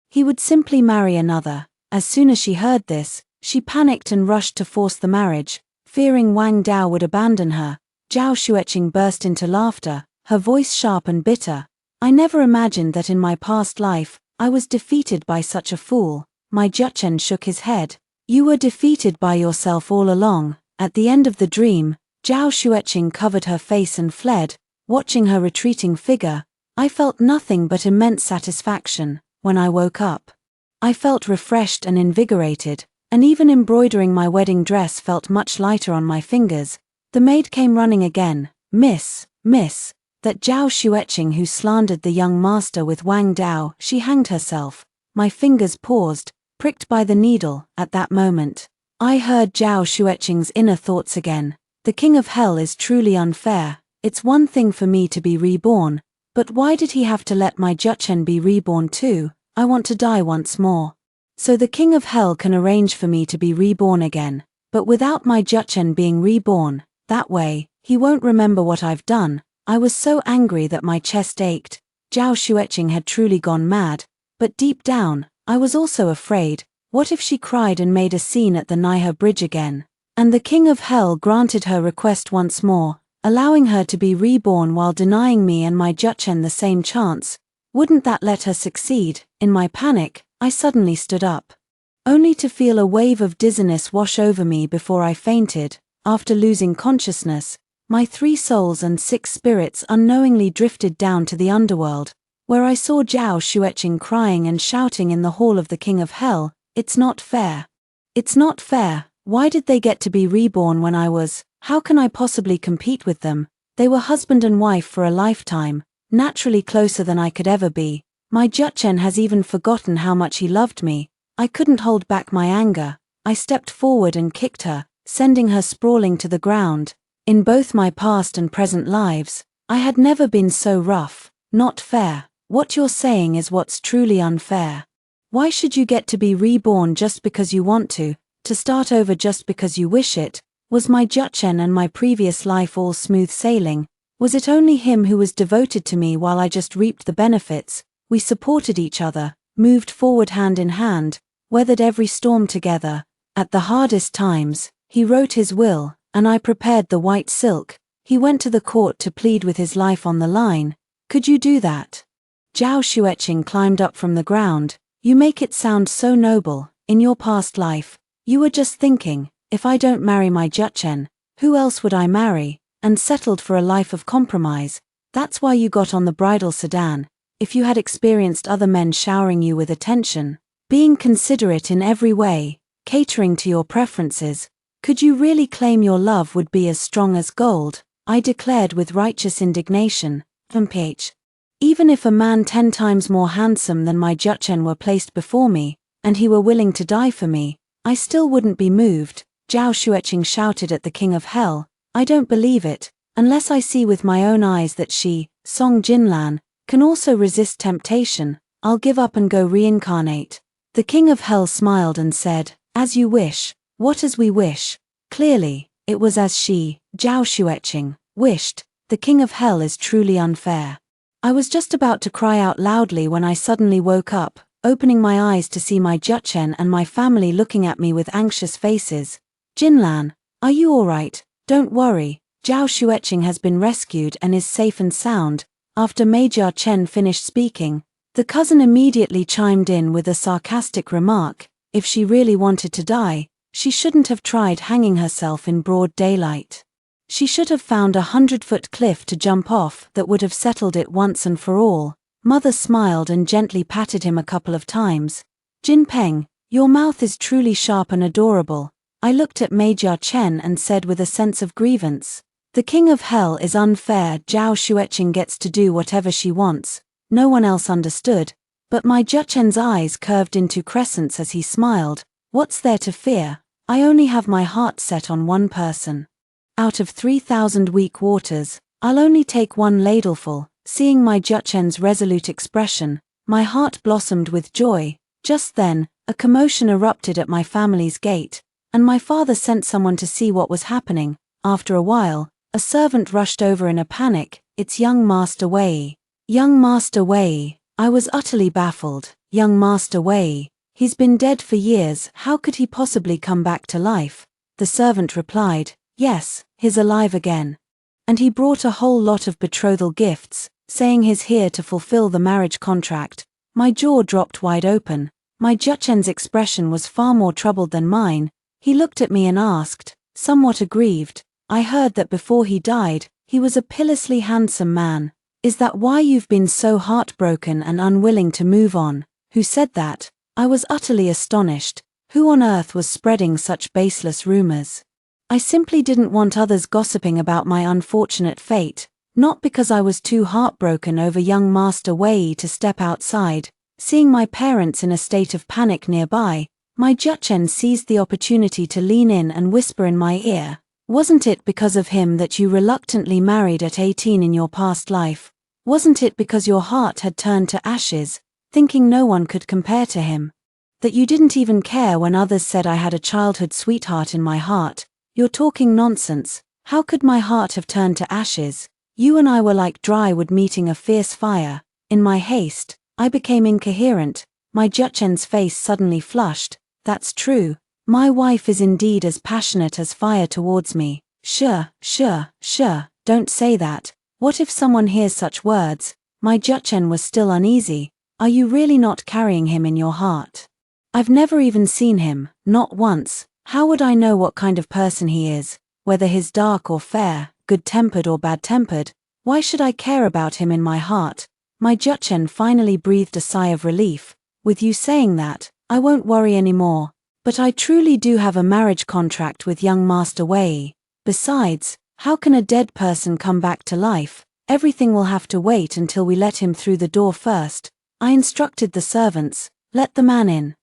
He would simply marry another. As soon as she heard this, she panicked and rushed to force the marriage, fearing Wang Dao would abandon her. Zhao Xueqing burst into laughter, her voice sharp and bitter. I never imagined that in my past life, I was defeated by such a fool. My Juchen shook his head. You were defeated by yourself all along. At the end of the dream, Zhao Xueqing covered her face and fled. Watching her retreating figure, I felt nothing but immense satisfaction. When I woke up, I felt refreshed and invigorated, and even embroidering my wedding dress felt much lighter on my fingers. The maid came running again. Miss, that Zhao Xueqing who slandered the young master with Wang Dao, she hanged herself. My fingers paused, pricked by the needle. At that moment, I heard Zhao Xueqing's inner thoughts again. The king of hell is truly unfair. It's one thing for me to be reborn, but why did he have to let my Juchen be reborn too? I want to die once more. So the king of hell can arrange for me to be reborn again, but without my Juchen being reborn. That way, he won't remember what I've done. I was so angry that my chest ached. Zhao Xueqing had truly gone mad, but deep down, I was also afraid. What if she cried and made a scene at the Naihe Bridge again? And the king of hell granted her request once more, allowing her to be reborn while denying me and my Juchen the same chance. Wouldn't that let her succeed? In my panic, I suddenly stood up, only to feel a wave of dizziness wash over me before I fainted. After losing consciousness, my 3 souls and 6 spirits unknowingly drifted down to the underworld, where I saw Zhao Xueqing crying and shouting in the hall of the king of hell. It's not fair. It's not fair. Why did they get to be reborn when I was? How can I possibly compete with them? They were husband and wife for a lifetime, naturally closer than I could ever be. My Juchen has even forgotten how much he loved me. I couldn't hold back my anger. I stepped forward and kicked her, sending her sprawling to the ground. In both my past and present lives, I had never been so rough. Not fair. What you're saying is what's truly unfair. Why should you get to be reborn just because you want to start over just because you wish it? Was my Juchen and my previous life all smooth sailing? Was it only him who was devoted to me while I just reaped the benefits? We supported each other, moved forward hand in hand, weathered every storm together. At the hardest times, he wrote his will, and I prepared the white silk. He went to the court to plead with his life on the line. Could you do that? Zhao Xueqing climbed up from the ground. You make it sound so noble. In your past life, you were just thinking, if I don't marry my Juchen, who else would I marry? And settled for a life of compromise. That's why you got on the bridal sedan. If you had experienced other men showering you with attention, being considerate in every way, catering to your preferences, could you really claim your love would be as strong as gold? I declared with righteous indignation. Even if a man 10 times more handsome than my Juchen were placed before me, and he were willing to die for me, I still wouldn't be moved. Zhao Xueqing shouted at the king of hell. I don't believe it, unless I see with my own eyes that she, Song Jinlan, can also resist temptation. I'll give up and go reincarnate. The king of hell smiled and said, as you wish. What as we wish? Clearly, it was as she, Zhao Xueqing, wished. The king of hell is truly unfair. I was just about to cry out loudly when I suddenly woke up, opening my eyes to see my Juchen and my family looking at me with anxious faces. Jinlan, are you alright? Don't worry, Zhao Xueqing has been rescued and is safe and sound. After Major Chen finished speaking, the cousin immediately chimed in with a sarcastic remark. If she really wanted to die, she shouldn't have tried hanging herself in broad daylight. She should have found a 100-foot cliff to jump off that would have settled it once and for all. Mother smiled and gently patted him a couple of times. Jin Peng, your mouth is truly sharp and adorable. I looked at Maid Chen and said with a sense of grievance. The king of hell is unfair. Zhao Xueqing gets to do whatever she wants. No one else understood, but my Juchen's eyes curved into crescents as he smiled. What's there to fear? I only have my heart set on one person. Out of 3,000 weak waters, I'll only take one ladleful. Seeing my Juchen's resolute expression, my heart blossomed with joy. Just then, a commotion erupted at my family's gate, and my father sent someone to see what was happening. After a while, a servant rushed over in a panic. It's young Master Wei. Young Master Wei. I was utterly baffled. Young Master Wei. He's been dead for years. How could he possibly come back to life? The servant replied, yes, he's alive again. And he brought a whole lot of betrothal gifts, saying he's here to fulfill the marriage contract. My jaw dropped wide open. My Juchen's expression was far more troubled than mine. He looked at me and asked, somewhat aggrieved, I heard that before he died, he was a pitilessly handsome man. Is that why you've been so heartbroken and unwilling to move on? Who said that? I was utterly astonished. Who on earth was spreading such baseless rumors? I simply didn't want others gossiping about my unfortunate fate, not because I was too heartbroken over young Master Wei to step outside. Seeing my parents in a state of panic nearby, my Juchen seized the opportunity to lean in and whisper in my ear, wasn't it because of him that you reluctantly married at 18 in your past life? Wasn't it because your heart had turned to ashes, thinking no one could compare to him? That you didn't even care when others said I had a childhood sweetheart in my heart? You're talking nonsense. How could my heart have turned to ashes? You and I were like dry wood meeting a fierce fire. In my haste, I became incoherent. My Juchen's face suddenly flushed. That's true. My wife is indeed as passionate as fire towards me. Sure, don't say that. What if someone hears such words? My Juchen was still uneasy. Are you really not carrying him in your heart? I've never even seen him, not once. How would I know what kind of person he is, whether he's dark or fair, good-tempered or bad-tempered? Why should I care about him in my heart? My Juchen finally breathed a sigh of relief. With you saying that, I won't worry anymore. But I truly do have a marriage contract with young Master Wei. Besides, how can a dead person come back to life? Everything will have to wait until we let him through the door first. I instructed the servants, let the man in.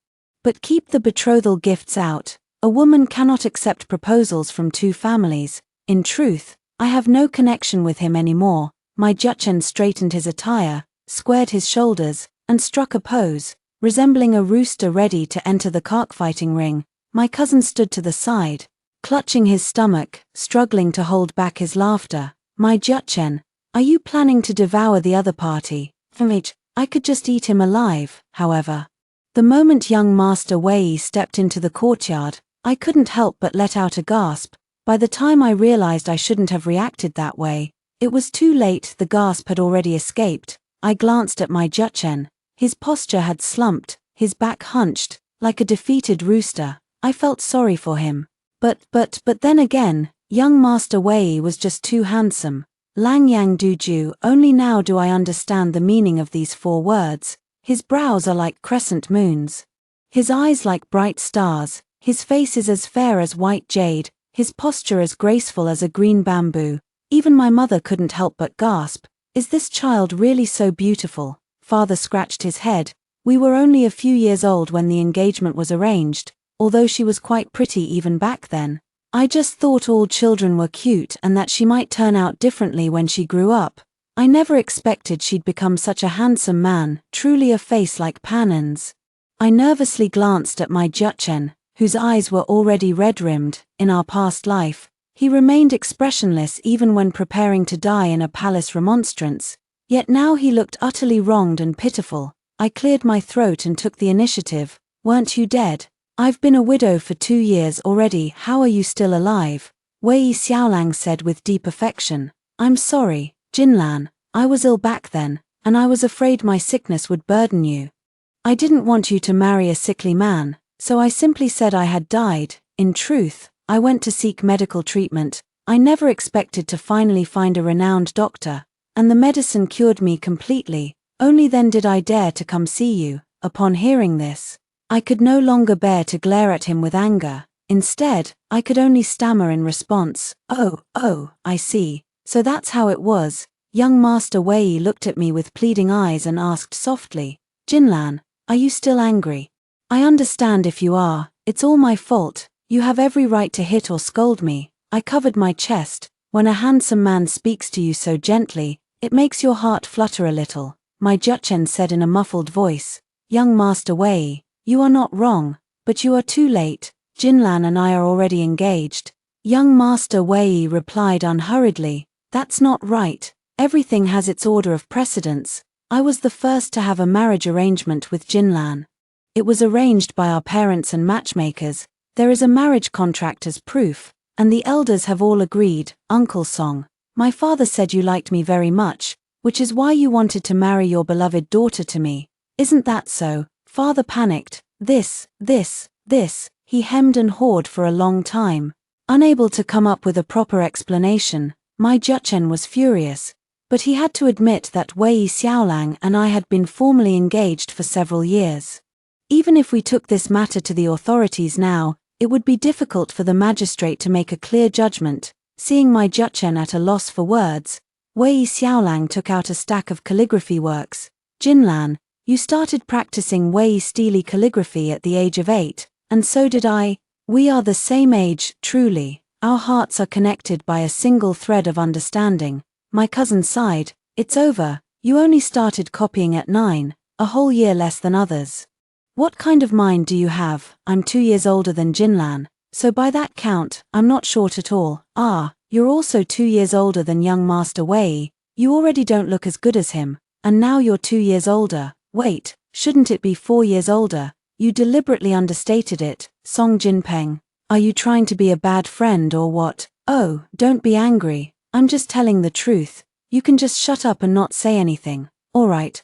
But keep the betrothal gifts out. A woman cannot accept proposals from two families. In truth, I have no connection with him anymore. My Juchen straightened his attire, squared his shoulders, and struck a pose, resembling a rooster ready to enter the cockfighting ring. My cousin stood to the side, clutching his stomach, struggling to hold back his laughter. My Juchen, are you planning to devour the other party? I could just eat him alive, however. The moment young Master Wei stepped into the courtyard, I couldn't help but let out a gasp. By the time I realized I shouldn't have reacted that way, it was too late. The gasp had already escaped. I glanced at my Juchen. His posture had slumped, his back hunched, like a defeated rooster. I felt sorry for him. But then again, young Master Wei was just too handsome. Lang Yang Duju, only now do I understand the meaning of these 4 words. His brows are like crescent moons. His eyes like bright stars. His face is as fair as white jade. His posture as graceful as a green bamboo. Even my mother couldn't help but gasp. Is this child really so beautiful? Father scratched his head. We were only a few years old when the engagement was arranged, although she was quite pretty even back then. I just thought all children were cute and that she might turn out differently when she grew up. I never expected she'd become such a handsome man, truly a face like Panan's. I nervously glanced at my Juchen, whose eyes were already red-rimmed. In our past life, he remained expressionless even when preparing to die in a palace remonstrance. Yet now he looked utterly wronged and pitiful. I cleared my throat and took the initiative. Weren't you dead? I've been a widow for 2 years already. How are you still alive? Wei Xiaolang said with deep affection. I'm sorry, Jinlan. I was ill back then, and I was afraid my sickness would burden you. I didn't want you to marry a sickly man, so I simply said I had died. In truth, I went to seek medical treatment. I never expected to finally find a renowned doctor, and the medicine cured me completely. Only then did I dare to come see you. Upon hearing this, I could no longer bear to glare at him with anger. Instead, I could only stammer in response, oh, I see. So that's how it was. Young Master Wei looked at me with pleading eyes and asked softly, Jinlan, are you still angry? I understand if you are. It's all my fault. You have every right to hit or scold me. I covered my chest. When a handsome man speaks to you so gently, it makes your heart flutter a little. My Juchen said in a muffled voice, Young Master Wei, you are not wrong, but you are too late. Jinlan and I are already engaged. Young Master Wei replied unhurriedly, that's not right. Everything has its order of precedence. I was the first to have a marriage arrangement with Jinlan. It was arranged by our parents and matchmakers. There is a marriage contract as proof, and the elders have all agreed. Uncle Song, my father said you liked me very much, which is why you wanted to marry your beloved daughter to me. Isn't that so? Father panicked. This. He hemmed and hawed for a long time. Unable to come up with a proper explanation, my Juchen was furious. But he had to admit that Wei Xiaolang and I had been formally engaged for several years. Even if we took this matter to the authorities now, it would be difficult for the magistrate to make a clear judgment. Seeing my Juchen at a loss for words, Wei Xiaolang took out a stack of calligraphy works. Jinlan, you started practicing Wei Stele calligraphy at the age of 8, and so did I. We are the same age, truly. Our hearts are connected by a single thread of understanding. My cousin sighed, it's over. You only started copying at 9, a whole year less than others. What kind of mind do you have? I'm 2 years older than Jinlan, so by that count, I'm not short at all. Ah, you're also 2 years older than young Master Wei. You already don't look as good as him, and now you're 2 years older. Wait, shouldn't it be 4 years older? You deliberately understated it. Song Jinpeng, are you trying to be a bad friend or what? Oh, don't be angry. I'm just telling the truth. You can just shut up and not say anything. Alright,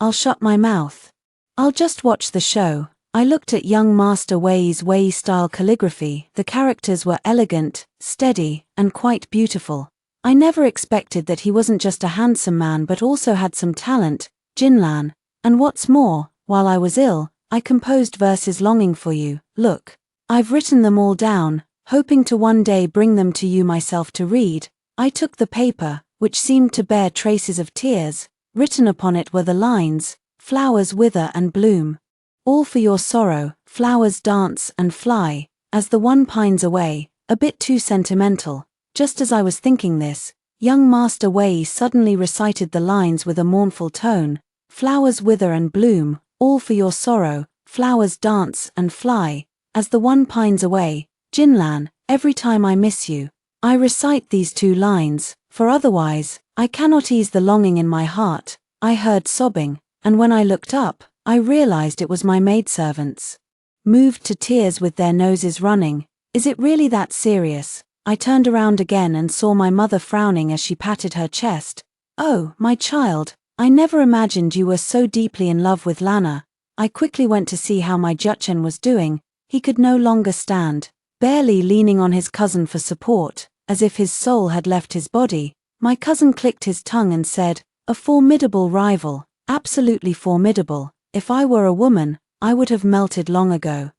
I'll shut my mouth. I'll just watch the show. I looked at young Master Wei's Wei-style calligraphy. The characters were elegant, steady, and quite beautiful. I never expected that he wasn't just a handsome man but also had some talent. Jinlan, and what's more, while I was ill, I composed verses longing for you. Look, I've written them all down, hoping to one day bring them to you myself to read. I took the paper, which seemed to bear traces of tears. Written upon it were the lines, flowers wither and bloom. All for your sorrow, flowers dance and fly, as the one pines away, a bit too sentimental. Just as I was thinking this, young Master Wei suddenly recited the lines with a mournful tone. Flowers wither and bloom, all for your sorrow, flowers dance and fly, as the one pines away. Jinlan, every time I miss you, I recite these 2 lines, for otherwise, I cannot ease the longing in my heart. I heard sobbing, and when I looked up, I realized it was my maidservants. Moved to tears with their noses running. Is it really that serious? I turned around again and saw my mother frowning as she patted her chest. Oh, my child, I never imagined you were so deeply in love with Lana. I quickly went to see how my Juchen was doing. He could no longer stand. Barely leaning on his cousin for support, as if his soul had left his body, my cousin clicked his tongue and said, a formidable rival, absolutely formidable. If I were a woman, I would have melted long ago.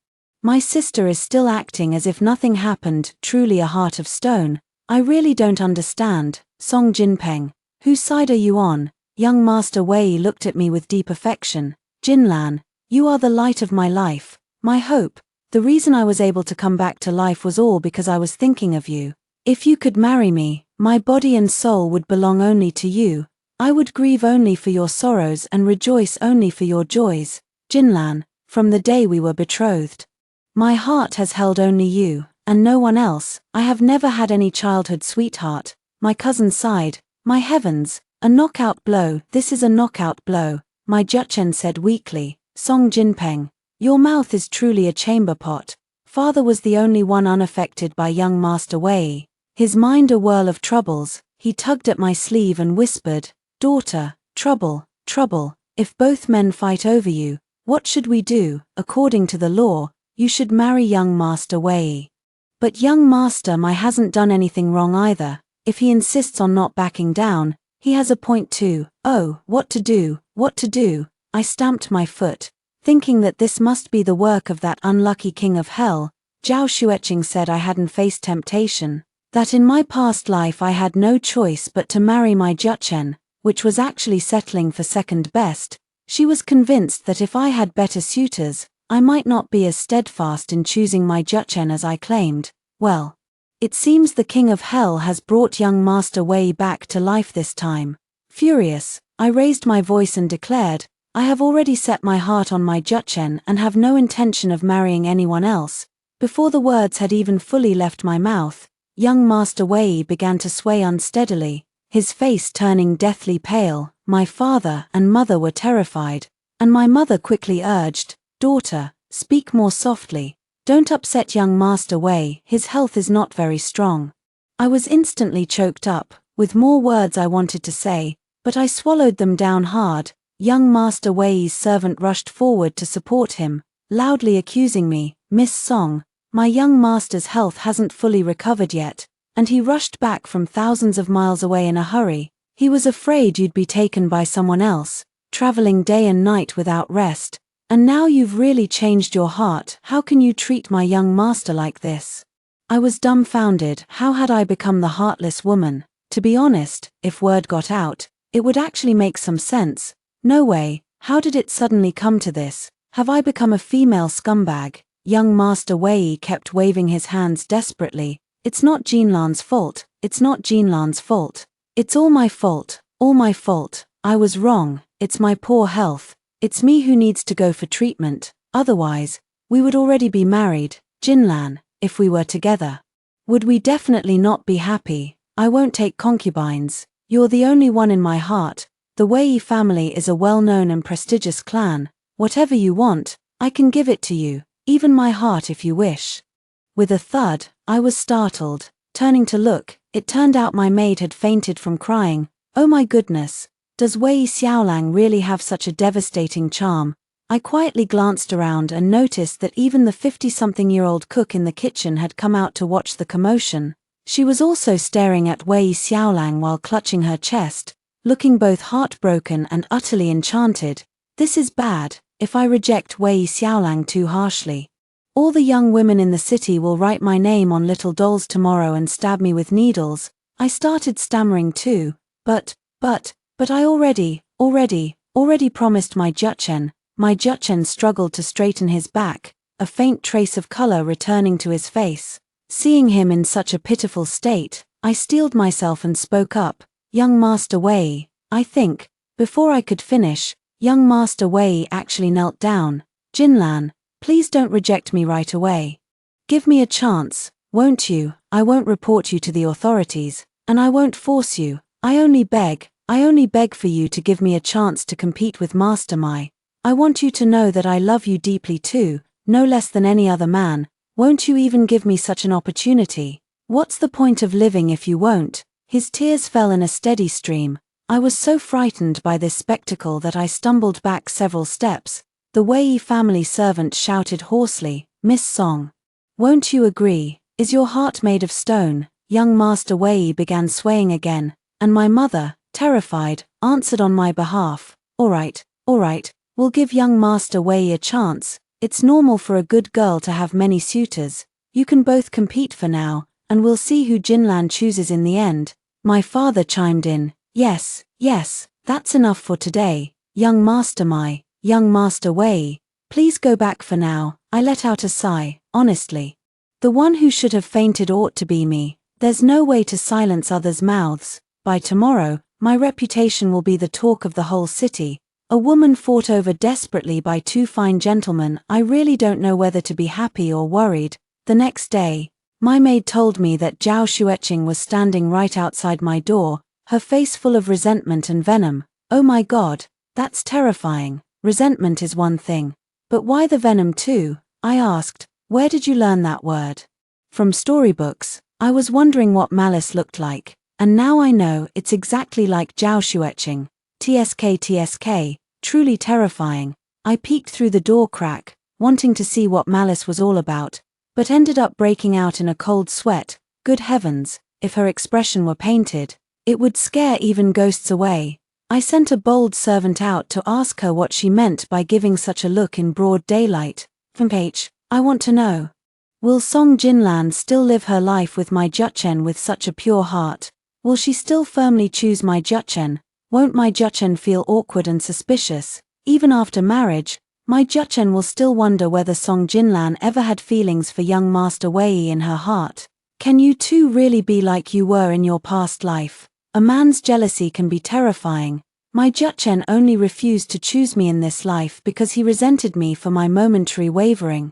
My sister is still acting as if nothing happened, truly a heart of stone. I really don't understand. Song Jinpeng, whose side are you on? Young Master Wei looked at me with deep affection. Jinlan, you are the light of my life, my hope. The reason I was able to come back to life was all because I was thinking of you. If you could marry me, my body and soul would belong only to you. I would grieve only for your sorrows and rejoice only for your joys. Jinlan, from the day we were betrothed, my heart has held only you, and no one else. I have never had any childhood sweetheart. My cousin sighed. My heavens, a knockout blow. This is a knockout blow, my Juchen said weakly. Song Jinpeng, your mouth is truly a chamber pot. Father was the only one unaffected by young Master Wei. His mind a whirl of troubles, he tugged at my sleeve and whispered, daughter, trouble, trouble, if both men fight over you, what should we do? According to the law, you should marry young Master Wei. But young Master Mai hasn't done anything wrong either. If he insists on not backing down, he has a point too. Oh, what to do, what to do? I stamped my foot, thinking that this must be the work of that unlucky king of hell. Zhao Xueqing said I hadn't faced temptation, that in my past life I had no choice but to marry my Juchen, which was actually settling for second best. She was convinced that if I had better suitors, I might not be as steadfast in choosing my Juchen as I claimed. Well, it seems the king of hell has brought young Master Wei back to life this time. Furious, I raised my voice and declared, I have already set my heart on my Juchen and have no intention of marrying anyone else. Before the words had even fully left my mouth, young Master Wei began to sway unsteadily, his face turning deathly pale. My father and mother were terrified, and my mother quickly urged, "Daughter, speak more softly. Don't upset young Master Wei, his health is not very strong." I was instantly choked up, with more words I wanted to say, but I swallowed them down hard. Young Master Wei's servant rushed forward to support him, loudly accusing me, "Miss Song, my young master's health hasn't fully recovered yet," and he rushed back from thousands of miles away in a hurry. He was afraid you'd be taken by someone else, traveling day and night without rest, and now you've really changed your heart. How can you treat my young master like this? I was dumbfounded. How had I become the heartless woman? To be honest, if word got out, it would actually make some sense. No way, how did it suddenly come to this? Have I become a female scumbag? Young Master Wei kept waving his hands desperately. It's not Jinlan's fault, it's not Jinlan's fault. It's all my fault, all my fault. I was wrong, it's my poor health. It's me who needs to go for treatment, otherwise, we would already be married. Jinlan, if we were together, would we definitely not be happy? I won't take concubines. You're the only one in my heart. The Wei family is a well-known and prestigious clan. Whatever you want, I can give it to you, even my heart if you wish. With a thud, I was startled. Turning to look, it turned out my maid had fainted from crying. Oh my goodness, does Wei Xiaolang really have such a devastating charm? I quietly glanced around and noticed that even the 50-something-year-old cook in the kitchen had come out to watch the commotion. She was also staring at Wei Xiaolang while clutching her chest, looking both heartbroken and utterly enchanted. This is bad, if I reject Wei Xiaolang too harshly. All the young women in the city will write my name on little dolls tomorrow and stab me with needles. I started stammering too, but I already promised my Juchen. My Juchen struggled to straighten his back, a faint trace of color returning to his face. Seeing him in such a pitiful state, I steeled myself and spoke up. Young Master Wei, I think. Before I could finish, young Master Wei actually knelt down. Jinlan, please don't reject me right away. Give me a chance, won't you? I won't report you to the authorities, and I won't force you. I only beg for you to give me a chance to compete with Master Mai. I want you to know that I love you deeply too, no less than any other man. Won't you even give me such an opportunity? What's the point of living if you won't? His tears fell in a steady stream. I was so frightened by this spectacle that I stumbled back several steps. The Wei family servant shouted hoarsely, "Miss Song, won't you agree? Is your heart made of stone?" Young Master Wei began swaying again, and my mother, terrified, answered on my behalf, all right, we'll give young Master Wei a chance. It's normal for a good girl to have many suitors. You can both compete for now, and we'll see who Jinlan chooses in the end." My father chimed in, yes, that's enough for today. Young Master Mai, young Master Wei, please go back for now. I let out a sigh, honestly. The one who should have fainted ought to be me. There's no way to silence others' mouths. By tomorrow, my reputation will be the talk of the whole city. A woman fought over desperately by two fine gentlemen. I really don't know whether to be happy or worried. The next day, my maid told me that Zhao Xueqing was standing right outside my door, her face full of resentment and venom. Oh my God, that's terrifying. Resentment is one thing, but why the venom too? I asked. Where did you learn that word? From storybooks. I was wondering what malice looked like, and now I know it's exactly like Zhao Xueqing. TSK, truly terrifying. I peeked through the door crack, wanting to see what malice was all about, but ended up breaking out in a cold sweat. Good heavens, if her expression were painted, It would scare even ghosts away. I sent a bold servant out to ask her what she meant by giving such a look in broad daylight. I want to know. Will Song Jinlan still live her life with my Juchen with such a pure heart? Will she still firmly choose my Juchen? Won't my Juchen feel awkward and suspicious? Even after marriage, my Juchen will still wonder whether Song Jinlan ever had feelings for young Master Wei in her heart. Can you two really be like you were in your past life? A man's jealousy can be terrifying. My Juchen only refused to choose me in this life because he resented me for my momentary wavering.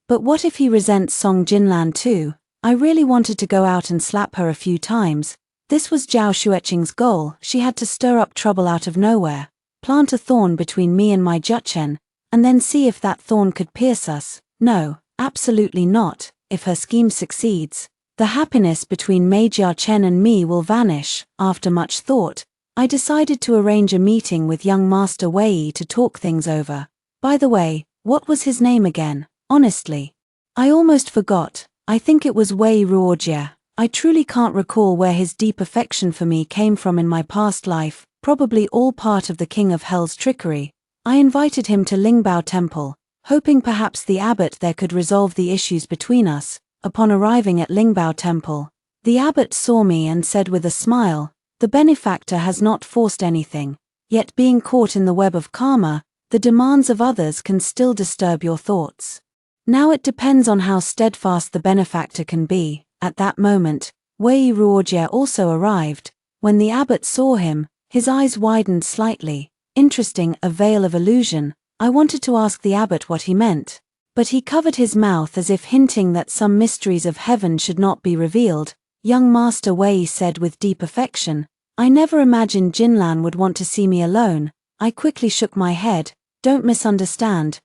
But what if he resents Song Jinlan too? I really wanted to go out and slap her a few times. This was Zhao Xueqing's goal. She had to stir up trouble out of nowhere, plant a thorn between me and my Juchen, and then see if that thorn could pierce us. No, absolutely not. If her scheme succeeds, the happiness between Maid Jiachen and me will vanish. After much thought, I decided to arrange a meeting with young Master Wei to talk things over. By the way, what was his name again? Honestly, I almost forgot. I think it was Wei Ruojie. I truly can't recall where his deep affection for me came from in my past life, probably all part of the King of Hell's trickery. I invited him to Lingbao Temple, hoping perhaps the abbot there could resolve the issues between us. Upon arriving at Lingbao Temple, the abbot saw me and said with a smile, "The benefactor has not forced anything, yet being caught in the web of karma, the demands of others can still disturb your thoughts. Now it depends on how steadfast the benefactor can be." At that moment, Wei Ruojie also arrived. When the abbot saw him, his eyes widened slightly. Interesting, a veil of illusion. I wanted to ask the abbot what he meant, but he covered his mouth as if hinting that some mysteries of heaven should not be revealed. Young Master Wei said with deep affection, "I never imagined Jinlan would want to see me alone." I quickly shook my head. Don't misunderstand.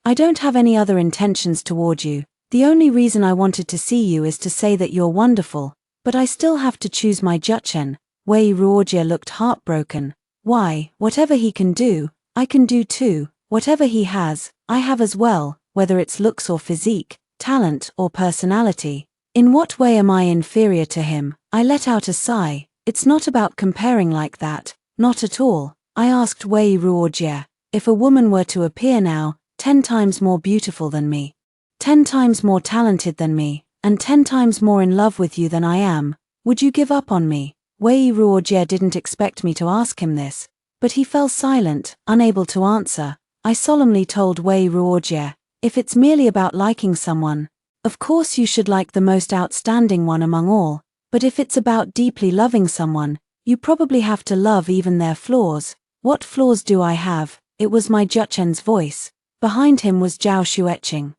I don't have any other intentions toward you. The only reason I wanted to see you is to say that you're wonderful, but I still have to choose my Juchen." Wei Ruojie looked heartbroken. "Why, whatever he can do, I can do too. Whatever he has, I have as well, whether it's looks or physique, talent or personality. In what way am I inferior to him?" I let out a sigh. "It's not about comparing like that, not at all." I asked Wei Ruojie, "If a woman were to appear now, 10 times more beautiful than me, 10 times more talented than me, and 10 times more in love with you than I am, would you give up on me?" Wei Ruojie didn't expect me to ask him this, but he fell silent, unable to answer. I solemnly told Wei Ruojie, "If it's merely about liking someone, of course you should like the most outstanding one among all, but if it's about deeply loving someone, you probably have to love even their flaws." "What flaws do I have?" It was my Juchen's voice. Behind him was Zhao Xueqing.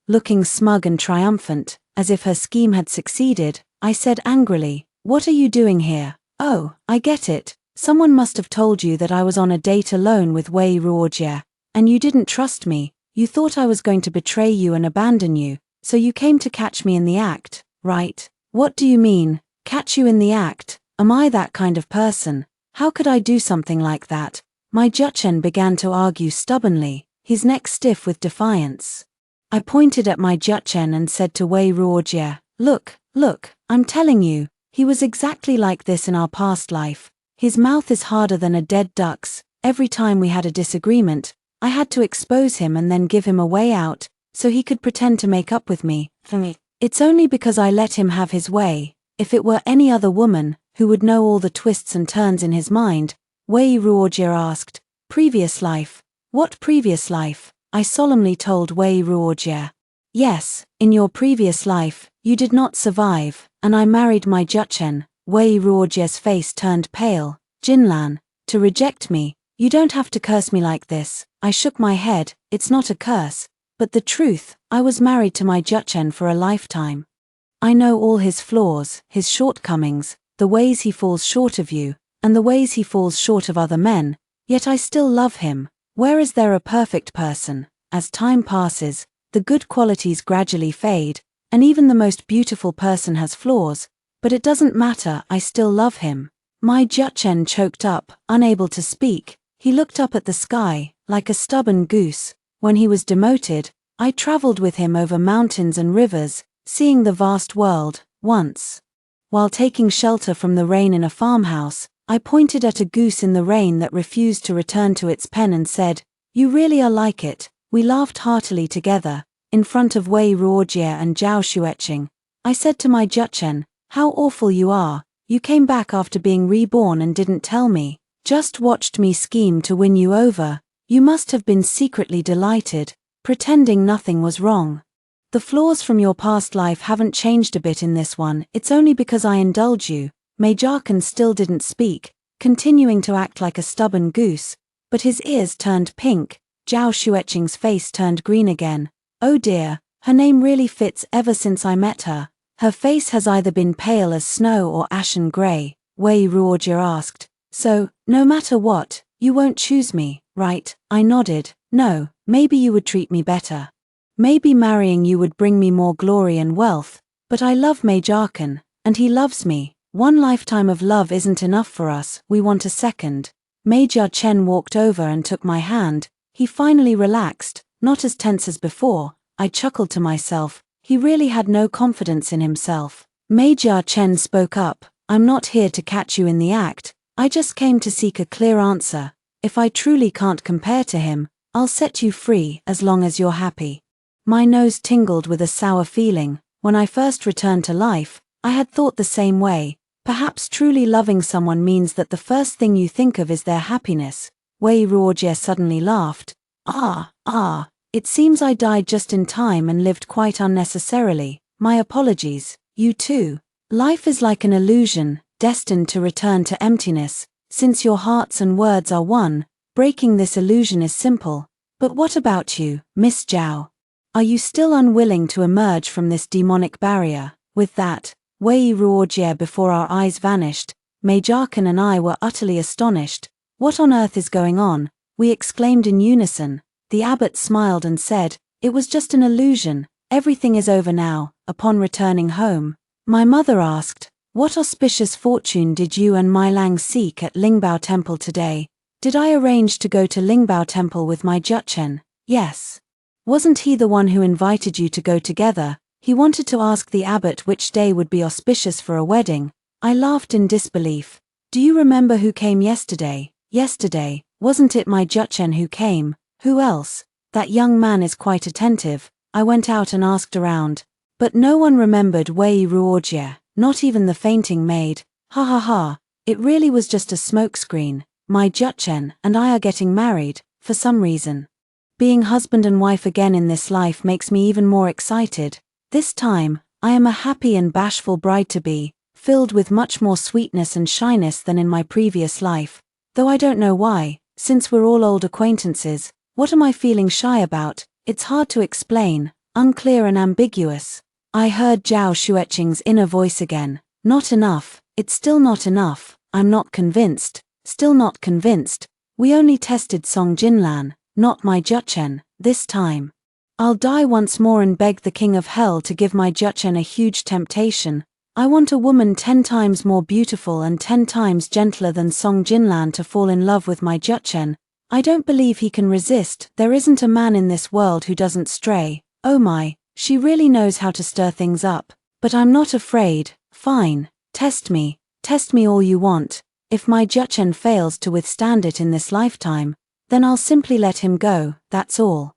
Looking smug and triumphant, as if her scheme had succeeded, I said angrily, "What are you doing here?" "Oh, I get it. Someone must have told you that I was on a date alone with Wei Ruojie, and you didn't trust me. You thought I was going to betray you and abandon you, so you came to catch me in the act, right?" "What do you mean, catch you in the act? Am I that kind of person? How could I do something like that?" My Juchen began to argue stubbornly, his neck stiff with defiance. I pointed at my Juchen and said to Wei Ruojie, Look, I'm telling you, he was exactly like this in our past life. His mouth is harder than a dead duck's. Every time we had a disagreement, I had to expose him and then give him a way out, so he could pretend to make up with me. It's only because I let him have his way. If it were any other woman, who would know all the twists and turns in his mind?" Wei Ruojie asked. "Previous life." "What previous life?" I solemnly told Wei Ruojie. "Yes, in your previous life, you did not survive, and I married my Juchen." Wei Ruojie's face turned pale. "Jinlan, to reject me, you don't have to curse me like this." I shook my head. "It's not a curse, but the truth, I was married to my Juchen for a lifetime. I know all his flaws, his shortcomings, the ways he falls short of you, and the ways he falls short of other men, yet I still love him. Where is there a perfect person? As time passes, the good qualities gradually fade, and even the most beautiful person has flaws, but it doesn't matter, I still love him." My Juchen choked up, unable to speak. He looked up at the sky, like a stubborn goose. When he was demoted, I traveled with him over mountains and rivers, seeing the vast world. Once, While taking shelter from the rain in a farmhouse, I pointed at a goose in the rain that refused to return to its pen and said, "You really are like it." We laughed heartily together, in front of Wei Ruojie and Zhao Xueqing. I said to my Juchen, "How awful you are, you came back after being reborn and didn't tell me. Just watched me scheme to win you over. You must have been secretly delighted, pretending nothing was wrong. The flaws from your past life haven't changed a bit in this one, it's only because I indulge you." Meijarkan still didn't speak, continuing to act like a stubborn goose, but his ears turned pink. Zhao Xueqing's face turned green again. Oh dear, her name really fits ever since I met her. Her face has either been pale as snow or ashen grey, Wei Ruojie asked. "So, no matter what, you won't choose me, right?" I nodded. "No, maybe you would treat me better. Maybe marrying you would bring me more glory and wealth, but I love Meijarkan, and he loves me. One lifetime of love isn't enough for us, we want a second." Major Chen walked over and took my hand. He finally relaxed, not as tense as before. I chuckled to myself, he really had no confidence in himself. Major Chen spoke up, "I'm not here to catch you in the act, I just came to seek a clear answer. If I truly can't compare to him, I'll set you free as long as you're happy." My nose tingled with a sour feeling. When I first returned to life, I had thought the same way. Perhaps truly loving someone means that the first thing you think of is their happiness. Wei Ruojie suddenly laughed. It seems I died just in time and lived quite unnecessarily. My apologies, you too. Life is like an illusion, destined to return to emptiness. Since your hearts and words are one, breaking this illusion is simple. But what about you, Miss Zhao? Are you still unwilling to emerge from this demonic barrier? With that, Wei Ruojie before our eyes vanished. Meijarkan and I were utterly astonished. "What on earth is going on?" we exclaimed in unison. The abbot smiled and said, "It was just an illusion, everything is over now." Upon returning home, my mother asked, "What auspicious fortune did you and Mai Lang seek at Lingbao Temple today?" Did I arrange to go to Lingbao Temple with my Juchen? Yes. Wasn't he the one who invited you to go together? He wanted to ask the abbot which day would be auspicious for a wedding. I laughed in disbelief. "Do you remember who came yesterday?" "Yesterday, wasn't it my Juchen who came? Who else? That young man is quite attentive." I went out and asked around. But no one remembered Wei Ruojie, not even the fainting maid. Ha ha ha, it really was just a smokescreen. My Juchen and I are getting married, for some reason. Being husband and wife again in this life makes me even more excited. This time, I am a happy and bashful bride-to-be, filled with much more sweetness and shyness than in my previous life. Though I don't know why, since we're all old acquaintances, what am I feeling shy about? It's hard to explain, unclear and ambiguous. I heard Zhao Xueqing's inner voice again. "Not enough, it's still not enough, I'm not convinced, still not convinced. We only tested Song Jinlan, not my Juchen, this time. I'll die once more and beg the King of Hell to give my Juchen a huge temptation. I want a woman 10 times more beautiful and 10 times gentler than Song Jinlan to fall in love with my Juchen. I don't believe he can resist. There isn't a man in this world who doesn't stray. Oh my, she really knows how to stir things up. But I'm not afraid. Fine, test me all you want. If my Juchen fails to withstand it in this lifetime, then I'll simply let him go, that's all.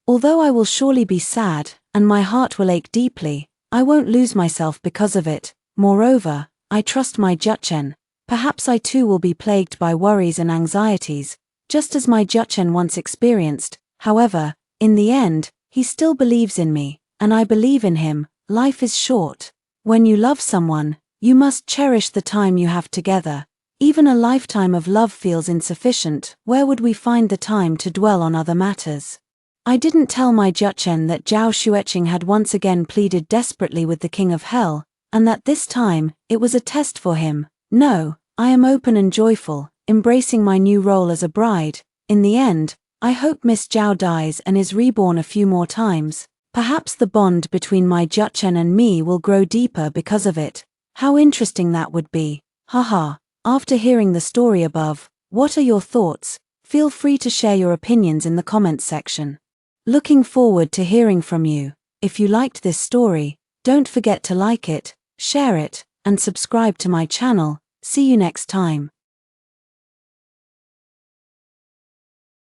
Although I will surely be sad, and my heart will ache deeply, I won't lose myself because of it. Moreover, I trust my Juchen. Perhaps I too will be plagued by worries and anxieties, just as my Juchen once experienced. However, in the end, he still believes in me, and I believe in him. Life is short. When you love someone, you must cherish the time you have together. Even a lifetime of love feels insufficient. Where would we find the time to dwell on other matters? I didn't tell my Juchen that Zhao Xueqing had once again pleaded desperately with the King of Hell, and that this time, it was a test for him. No, I am open and joyful, embracing my new role as a bride. In the end, I hope Miss Zhao dies and is reborn a few more times. Perhaps the bond between my Juchen and me will grow deeper because of it. How interesting that would be. Haha. After hearing the story above, what are your thoughts? Feel free to share your opinions in the comments section. Looking forward to hearing from you. If you liked this story, don't forget to like it, share it, and subscribe to my channel. See you next time.